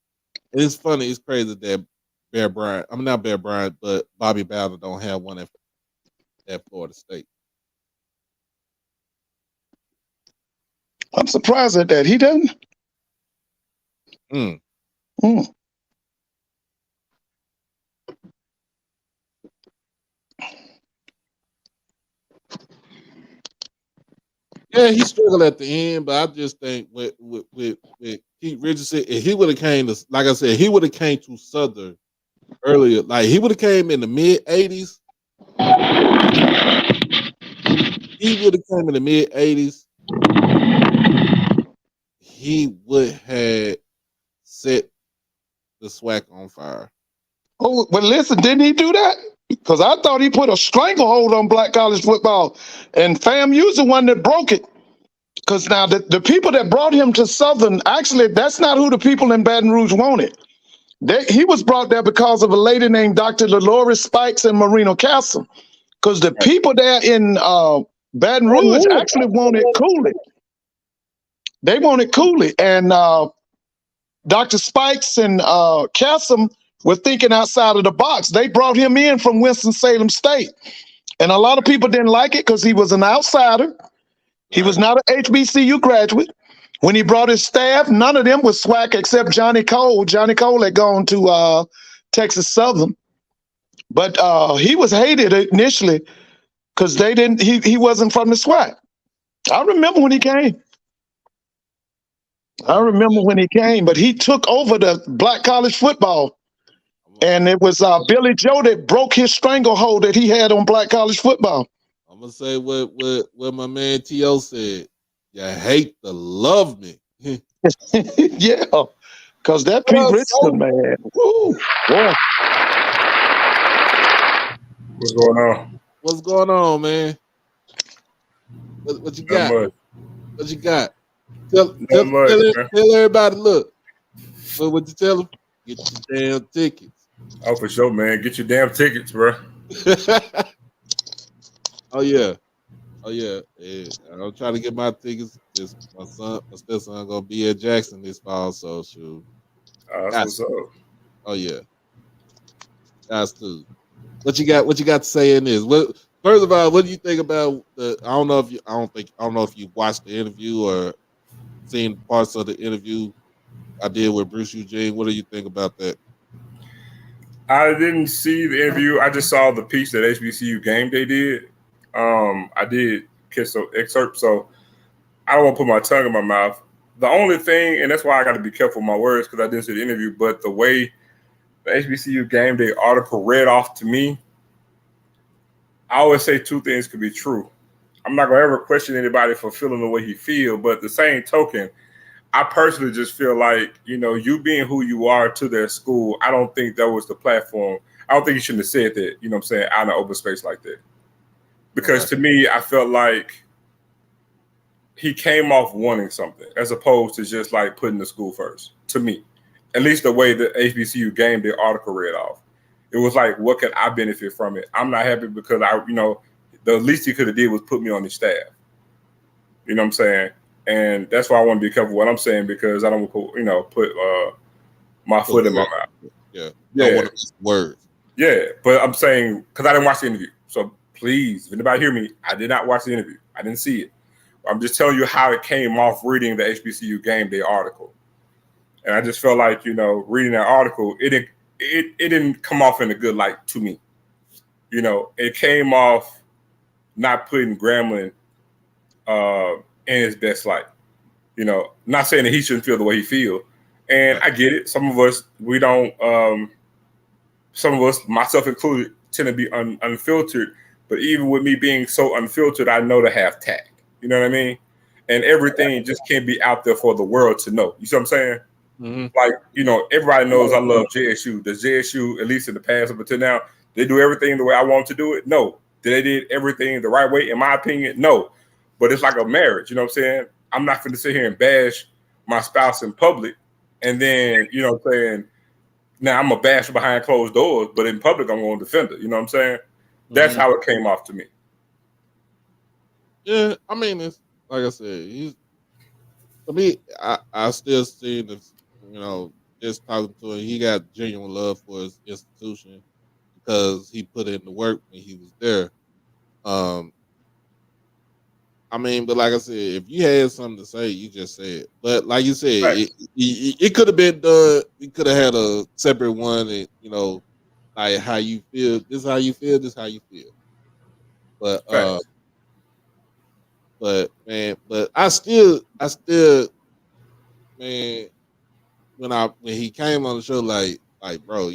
And it's funny, it's crazy that not Bear Bryant, but Bobby Bowden don't have one at Florida State. I'm surprised at that. He doesn't. Mm. Mm. Yeah, he struggled at the end, but I just think with Pete Richardson, if he would have came to, like I said, he would have came to Southern earlier. Like he would have came in the mid '80s. He would have came in the mid '80s. He would have set the SWAC on fire. Oh, but listen, didn't he do that? Because I thought he put a stranglehold on black college football, and FAMU's the one that broke it. Because now the people that brought him to Southern, actually, that's not who the people in Baton Rouge wanted. He was brought there because of a lady named Dr. Dolores Spikes and Marino Castle. Because the people there in Baton Rouge actually wanted Cooley. They wanted Cooley. And Dr. Spikes and Castle were thinking outside of the box. They brought him in from Winston-Salem State. And a lot of people didn't like it because he was an outsider. He was not an HBCU graduate. When he brought his staff, none of them was SWAC except Johnny Cole. Johnny Cole had gone to Texas Southern. But he was hated initially because he wasn't from the SWAC. I remember when he came. But he took over the black college football. And it was Billy Joe that broke his stranglehold that he had on black college football. I'm gonna say what my man T.O. said. You hate to love me. Yeah, because that Pete Richardson, man. Woo, boy. What's going on? What's going on, man? What you got? What you got? Tell everybody, look. What you tell them? Get your damn tickets. Oh, for sure, man. Get your damn tickets, bro. Oh yeah. I'm trying to get my tickets. My stepson gonna be at Jackson this fall, so shoot. That's what's up. Oh yeah. That's too. What you got to say in this? First of all, what do you think about the I don't know if you watched the interview or seen parts of the interview I did with Bruce Eugene. What do you think about that? I didn't see the interview. I just saw the piece that HBCU GameDay did. I did catch some excerpts, so I don't want to put my tongue in my mouth. The only thing, and that's why I got to be careful with my words because I didn't see the interview, but the way the HBCU GameDay article read off to me, I always say two things could be true. I'm not going to ever question anybody for feeling the way he feels, but the same token, I personally just feel like, you being who you are to their school, I don't think that was the platform. I don't think you shouldn't have said that, you know what I'm saying, out in an open space like that. Because to me, I felt like he came off wanting something as opposed to just like putting the school first, to me. At least the way the HBCU GameDay article read off. It was like, what can I benefit from it? I'm not happy because the least he could have did was put me on his staff. You know what I'm saying? And that's why I want to be careful what I'm saying, because I don't put my foot in my mouth. Yeah. Don't want to miss words. Yeah, but I'm saying, because I didn't watch the interview. So please, if anybody hear me, I did not watch the interview. I didn't see it. I'm just telling you how it came off reading the HBCU GameDay article. And I just felt like, reading that article, it didn't come off in a good light to me. It came off not putting Grambling in his best light. Not saying that he shouldn't feel the way he feel. And I get it. Some of us, we don't, some of us, myself included, tend to be unfiltered. But even with me being so unfiltered, I know to have tact. You know what I mean? And everything just can't be out there for the world to know. You see what I'm saying? Mm-hmm. Like, everybody knows I love JSU. Does JSU, at least in the past up until now, they do everything the way I want to do it? No. Did they did everything the right way, in my opinion? No. But it's like a marriage, you know what I'm saying? I'm not going to sit here and bash my spouse in public. And then, you know what I'm saying, now I'm a bash behind closed doors, but in public, I'm going to defend it. You know what I'm saying? That's how it came off to me. Yeah, I mean, it's like I said, to me, I still see this, just talking to him, he got genuine love for his institution because he put in the work when he was there. I mean, but like I said, if you had something to say, you just say it. But like you said, it could have been done. We could have had a separate one, and like how you feel. This is how you feel. This is how you feel. But I still, man, when he came on the show, like bro,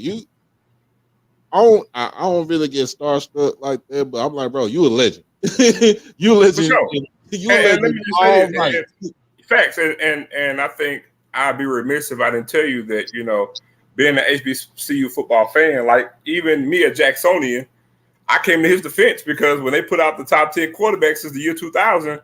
I don't really get starstruck like that, but I'm like, bro, you a legend. You a legend. Sure. You a legend. Let me just say this, facts, and I think I'd be remiss if I didn't tell you that, being an HBCU football fan, like even me, a Jacksonian, I came to his defense because when they put out the top 10 quarterbacks since the year 2000,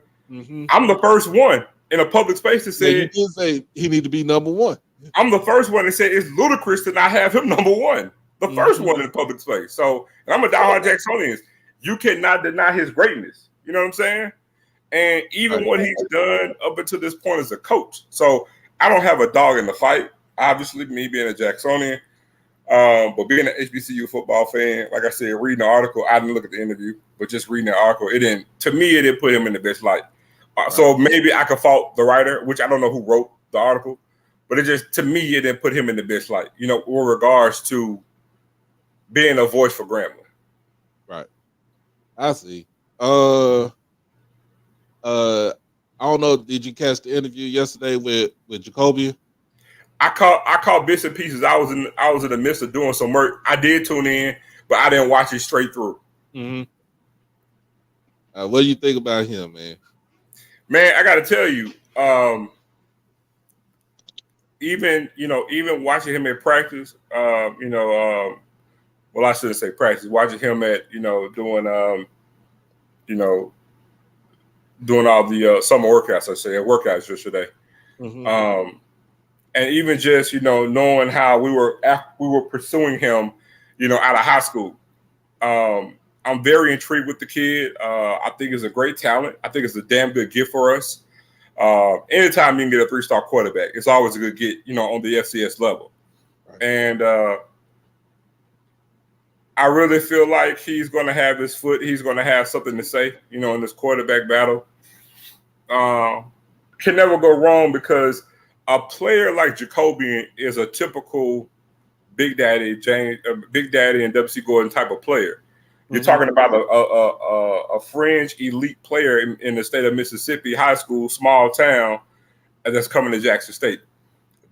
I'm the first one in a public space to say, you did say he need to be number one. I'm the first one to say it's ludicrous to not have him number one. The first one in the public space. So, and I'm a diehard Jacksonian. You cannot deny his greatness. You know what I'm saying? And even what he's done up until this point as a coach. So I don't have a dog in the fight. Obviously, me being a Jacksonian, but being an HBCU football fan, like I said, reading the article, I didn't look at the interview, but just reading the article, it didn't put him in the best light. So maybe I could fault the writer, which I don't know who wrote the article, but it didn't put him in the best light, with regards to being a voice for Grambling. Right. I see. I don't know. Did you catch the interview yesterday with Jacoby? I caught bits and pieces. I was in the midst of doing some work. I did tune in, but I didn't watch it straight through. Mm-hmm. What do you think about him, man? Man, I got to tell you, even watching him at practice, well, I shouldn't say practice. Watching him at doing all the summer workouts, I say workouts yesterday. Mm-hmm. And even just, knowing how we were pursuing him, out of high school. I'm very intrigued with the kid. I think he's a great talent. I think it's a damn good gift for us. Anytime you can get a 3-star quarterback, it's always a good get, on the FCS level. Right. And I really feel like he's going to have his foot. He's going to have something to say, in this quarterback battle. Can never go wrong because a player like Jacoby is a typical Big Daddy and W.C. Gordon type of player. You're talking about a fringe elite player in the state of Mississippi, high school, small town, that's coming to Jackson State.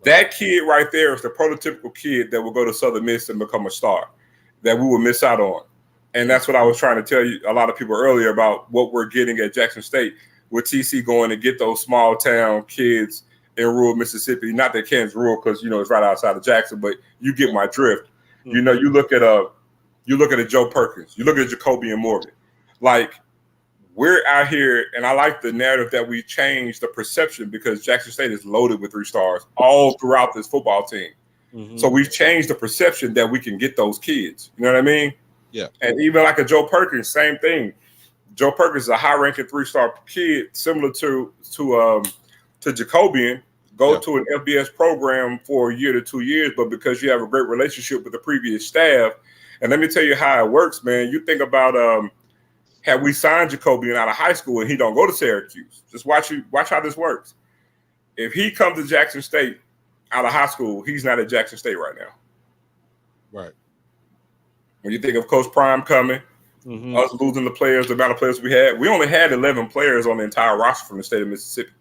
That kid right there is the prototypical kid that will go to Southern Miss and become a star that we will miss out on. And that's what I was trying to tell you, a lot of people earlier, about what we're getting at Jackson State with TC going to get those small town kids in rural Mississippi. Not that Canton's rural because it's right outside of Jackson, but you get my drift. Mm-hmm. You look at a Joe Perkins, you look at Jacoby and Morgan. Like, we're out here, and I like the narrative that we changed the perception because Jackson State is loaded with 3 stars all throughout this football team. Mm-hmm. So we've changed the perception that we can get those kids. You know what I mean? Yeah. And even like a Joe Perkins, same thing. Joe Perkins is a high-ranking 3-star kid, similar to Jacobian. Go to an FBS program for a year to 2 years, but because you have a great relationship with the previous staff, and let me tell you how it works, man. You think about had we signed Jacobian out of high school and he don't go to Syracuse. Just watch how this works. If he comes to Jackson State out of high school, he's not at Jackson State right now. Right. When you think of Coach Prime coming, us losing the amount of players we only had 11 players on the entire roster from the state of Mississippi.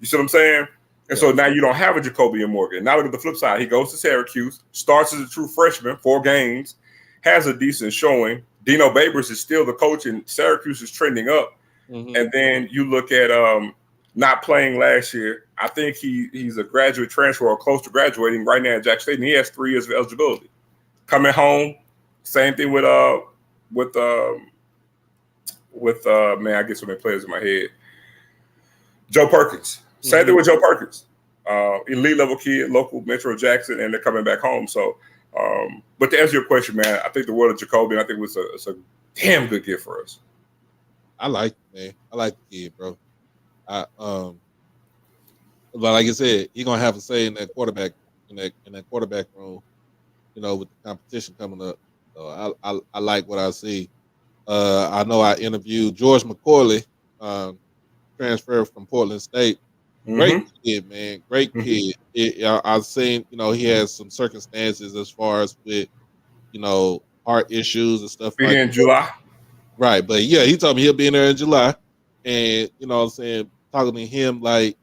You see what I'm saying? And so now you don't have a Jacoby and Morgan. Now look at the flip side. He goes to Syracuse, starts as a true freshman, 4 games, has a decent showing. Dino Babers is still the coach, and Syracuse is trending up. Mm-hmm. And then you look at not playing last year. I think he's a graduate transfer or close to graduating right now at Jackson State, and he has 3 years of eligibility. Coming home, same thing with man, I get so many players in my head. Joe Perkins. Same thing with Joe Perkins. Elite level kid, local Metro Jackson, and they're coming back home. So, but to answer your question, man, I think the word of Jacoby, I think it's a damn good gift for us. I like it, man. I like the kid, bro. But like I said, he's gonna have a say in that quarterback in that quarterback room, with the competition coming up. So I like what I see. I know I interviewed George McCorley, transfer from Portland State. Great kid, man. Great kid. I've seen, he has some circumstances as far as with, heart issues and stuff like that. In July. Right. But yeah, he told me he'll be in there in July. And, what I'm saying, talking to him, like,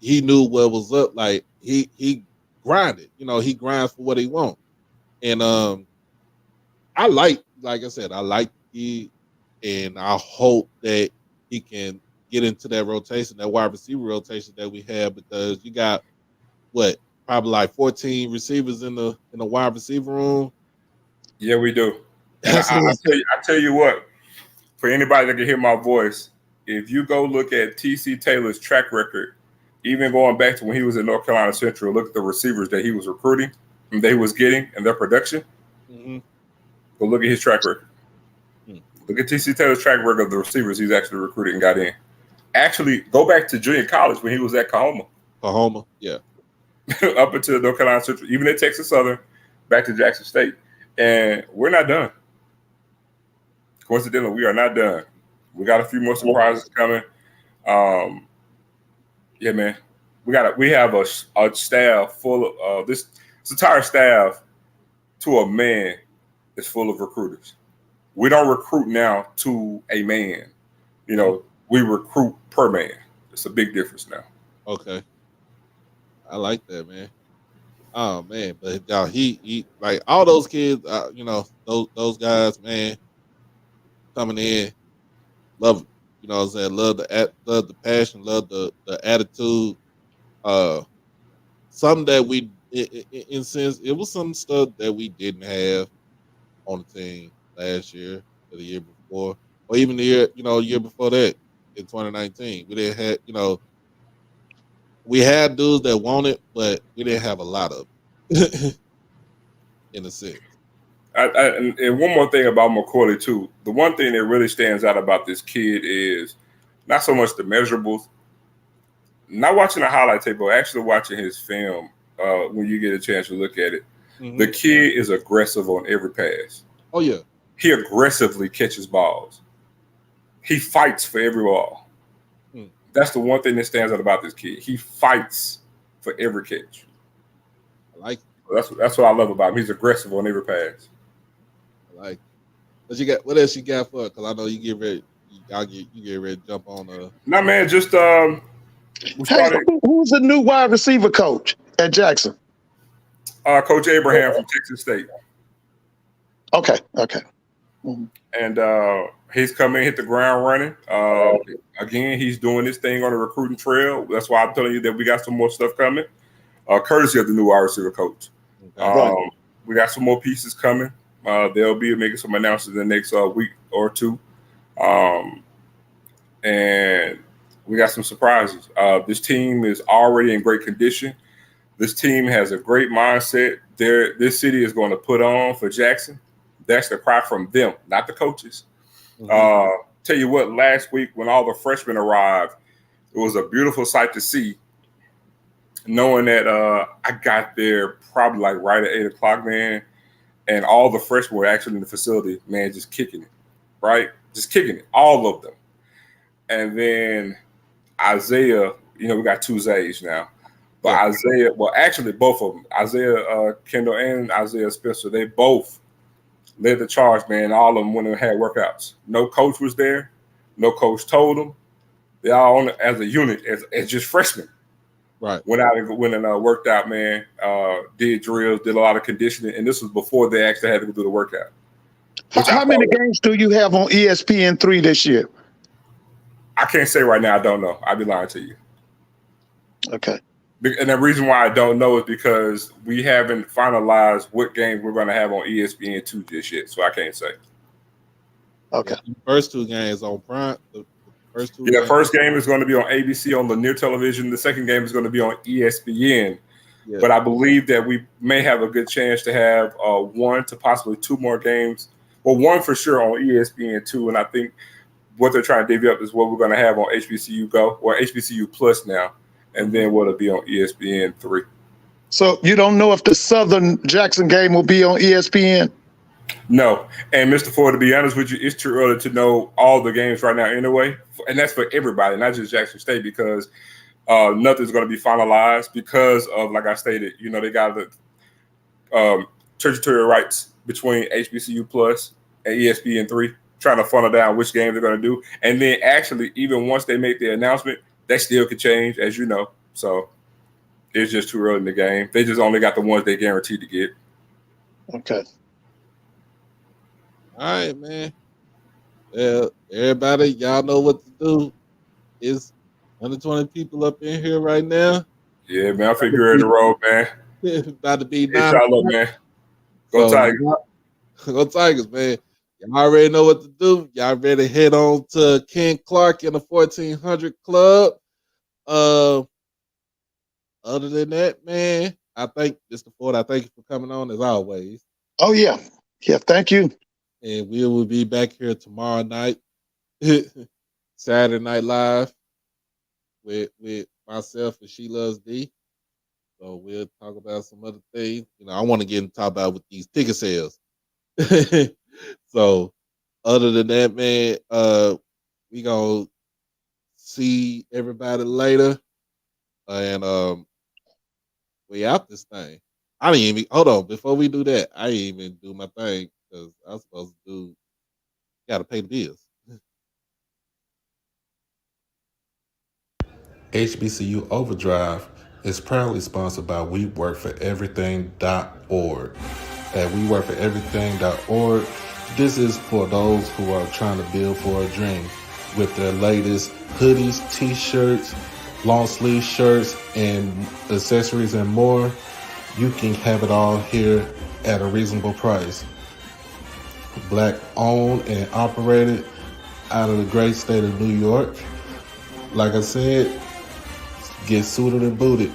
he knew what was up. Like, he grinded. He grinds for what he wants. And I like I said, I like he, and I hope that he can get into that rotation, that wide receiver rotation that we have, because you got probably like 14 receivers in the wide receiver room. Yeah, we do. I tell you what, for anybody that can hear my voice, if you go look at TC Taylor's track record, even going back to when he was at North Carolina Central, look at the receivers that he was recruiting and they was getting and their production. Mm-hmm. Go look at his track record. Look at TC Taylor's track record of the receivers he's actually recruited and got in. Actually, go back to junior college when he was at Kahoma. Kahoma, yeah. Up until North Carolina Central, even at Texas Southern, back to Jackson State. And we're not done. Coincidentally, we are not done. We got a few more surprises coming. Yeah, man. We have a staff full of this entire staff to a man is full of recruiters. We don't recruit now to a man. We recruit per man. It's a big difference now. Okay. I like that, man. Oh, man. But y'all, he like all those kids, those guys, man, coming in, love it. What I'm saying? Love the passion, love the attitude. Something that we, in sense, it was some stuff that we didn't have on the team last year or the year before, or even the year before that in 2019. We didn't have, we had dudes that wanted, but we didn't have a lot of it, in a sense. And one more thing about McCourty too. The one thing that really stands out about this kid is not so much the measurables. Not watching the highlight tape, but actually watching his film when you get a chance to look at it. Mm-hmm. The kid is aggressive on every pass. Oh, yeah. He aggressively catches balls. He fights for every ball. That's the one thing that stands out about this kid. He fights for every catch. I like it. That's what I love about him. He's aggressive on every pass. I like it. What else you got for it? Because I know you get ready. You get ready to jump on. No, man, just who's the new wide receiver coach at Jackson? Coach Abraham from Texas State. Okay. And he's coming, hit the ground running. Again, he's doing this thing on the recruiting trail. That's why I'm telling you that we got some more stuff coming, courtesy of the new wide receiver coach. We got some more pieces coming. They'll be making some announcements in the next week or two. And we got some surprises. This team is already in great condition. This team has a great mindset. This city is going to put on for Jackson. That's the cry from them, not the coaches. Tell you what, last week when all the freshmen arrived, it was a beautiful sight to see, knowing that I got there probably like right at 8 o'clock, man, and all the freshmen were actually in the facility, man, just kicking it, right? Just kicking it, all of them. And then Isaiah, you know, we got two Zays now. But Isaiah, well, actually both of them, Isaiah Kendall and Isaiah Spencer, they both led the charge, man. All of them went and had workouts. No coach was there. No coach told them. They all on it as a unit, as just freshmen. Right. Went out and worked out, man. Did drills, did a lot of conditioning, and this was before they actually had to go do the workout. How many games do you have on ESPN3 this year? I can't say right now. I don't know. I'd be lying to you. Okay. And the reason why I don't know is because we haven't finalized what games we're going to have on ESPN2 this yet, so I can't say. Okay. The first two games on Prime. The first two. Yeah, the first game is going to be on ABC on linear television. The second game is going to be on ESPN. Yeah. But I believe that we may have a good chance to have one to possibly two more games. Well, one for sure on ESPN2, and I think what they're trying to divvy up is what we're going to have on HBCU Go or HBCU Plus now. And then what'll be on ESPN3. So you don't know if the Southern Jackson game will be on ESPN? No. And Mr. Ford, to be honest with you, it's too early to know all the games right now anyway. And that's for everybody, not just Jackson State, because nothing's going to be finalized because of, like I stated, you know, they got the territorial rights between HBCU Plus and ESPN3, trying to funnel down which games they're going to do. And then actually, even once they make the announcement, they still could change, as you know. So it's just too early in the game. They just only got the ones they guaranteed to get. Okay. All right, man. Well, everybody, y'all know what to do. It's 120 people up in here right now. Yeah, man. I think you're ready to roll, man. About to be 9 o'clock, man. Go Tigers. Go Tigers, man. Y'all already know what to do. Y'all ready to head on to Ken Clark in the 1400 Club. Other than that, man, I thank Mr. Ford. I thank you for coming on as always. Oh yeah, thank you. And we will be back here tomorrow night, Saturday Night Live, with myself and She Loves D. So we'll talk about some other things. You know, I want to get into talk about with these ticket sales. So other than that, man, we gonna see everybody later. And we out this thing. I didn't even hold on before we do that. I didn't even do my thing because I was supposed to gotta pay the bills. HBCU OverDrive is proudly sponsored by WeWorkForEverything.org. At WeWorkForEverything.org, this is for those who are trying to build for a dream. With their latest hoodies, t-shirts, long sleeve shirts, and accessories and more, you can have it all here at a reasonable price. Black owned and operated out of the great state of New York. Like I said, get suited and booted.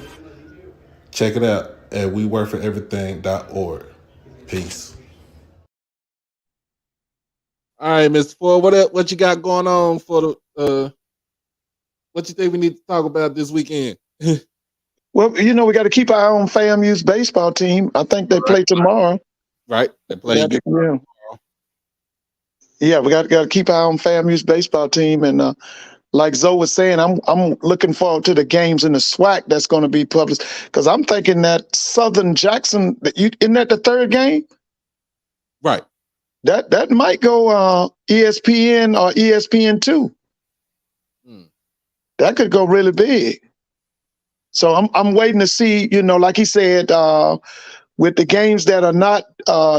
Check it out at WeWorkForEverything.org. Peace. All right, Mr. Ford, what you got going on for the what you think we need to talk about this weekend? Well, you know, we got to keep our own FAMU's baseball team. I think they play tomorrow. Right, they play again tomorrow. Yeah, we got to keep our own FAMU's baseball team, and like Zoe was saying, I'm looking forward to the games in the SWAC that's going to be published, because I'm thinking that Southern Jackson, isn't that the third game? Right. That might go ESPN or ESPN2. That could go really big. So I'm waiting to see, you know, like he said, with the games that are not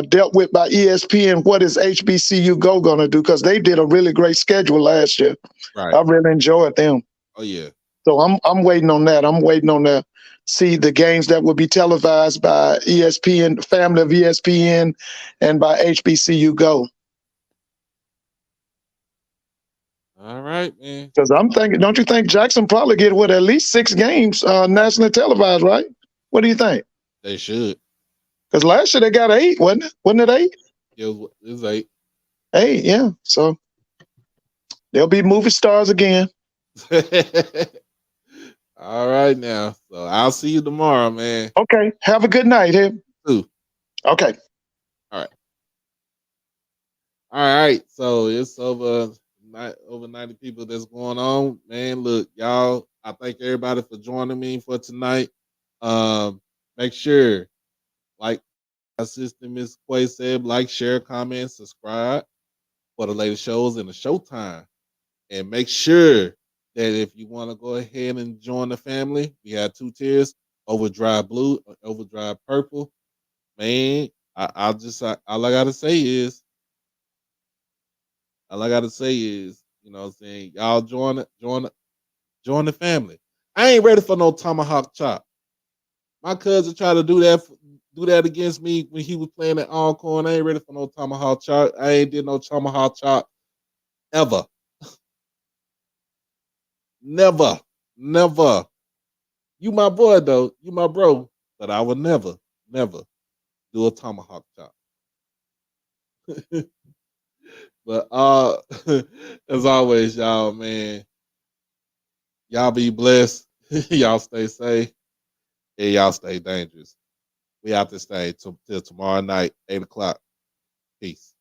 dealt with by ESPN, what is HBCU Go going to do? Because they did a really great schedule last year. Right. I really enjoyed them. Oh yeah. So I'm waiting on that. I'm waiting on that. See the games that will be televised by ESPN, family of ESPN, and by HBCU Go. All right, man. Because I'm thinking, don't you think Jackson probably get at least 6 games nationally televised, right? What do you think? They should. Because last year they got 8, wasn't it? Wasn't it 8? It was 8. 8, yeah. So they'll be movie stars again. All right now. So I'll see you tomorrow, man. Okay. Have a good night, here. Too. Okay. All right. So it's over 90 people that's going on. Man, look, y'all, I thank everybody for joining me for tonight. Make sure, like Assistant Miss Quay said, like, share, comment, subscribe for the latest shows in the showtime. And make sure that if you want to go ahead and join the family, we have 2 tiers, OverDrive Blue, OverDrive Purple. Man, all I gotta say is, you know what I'm saying, y'all join the family. I ain't ready for no tomahawk chop. My cousin tried to do that against me when he was playing at Alcorn. I ain't ready for no tomahawk chop. I ain't did no tomahawk chop ever. Never. You my boy though. You my bro. But I would never do a tomahawk chop. But as always, y'all, man, y'all be blessed. Y'all stay safe. And y'all stay dangerous. We out this thing till tomorrow night, 8 o'clock. Peace.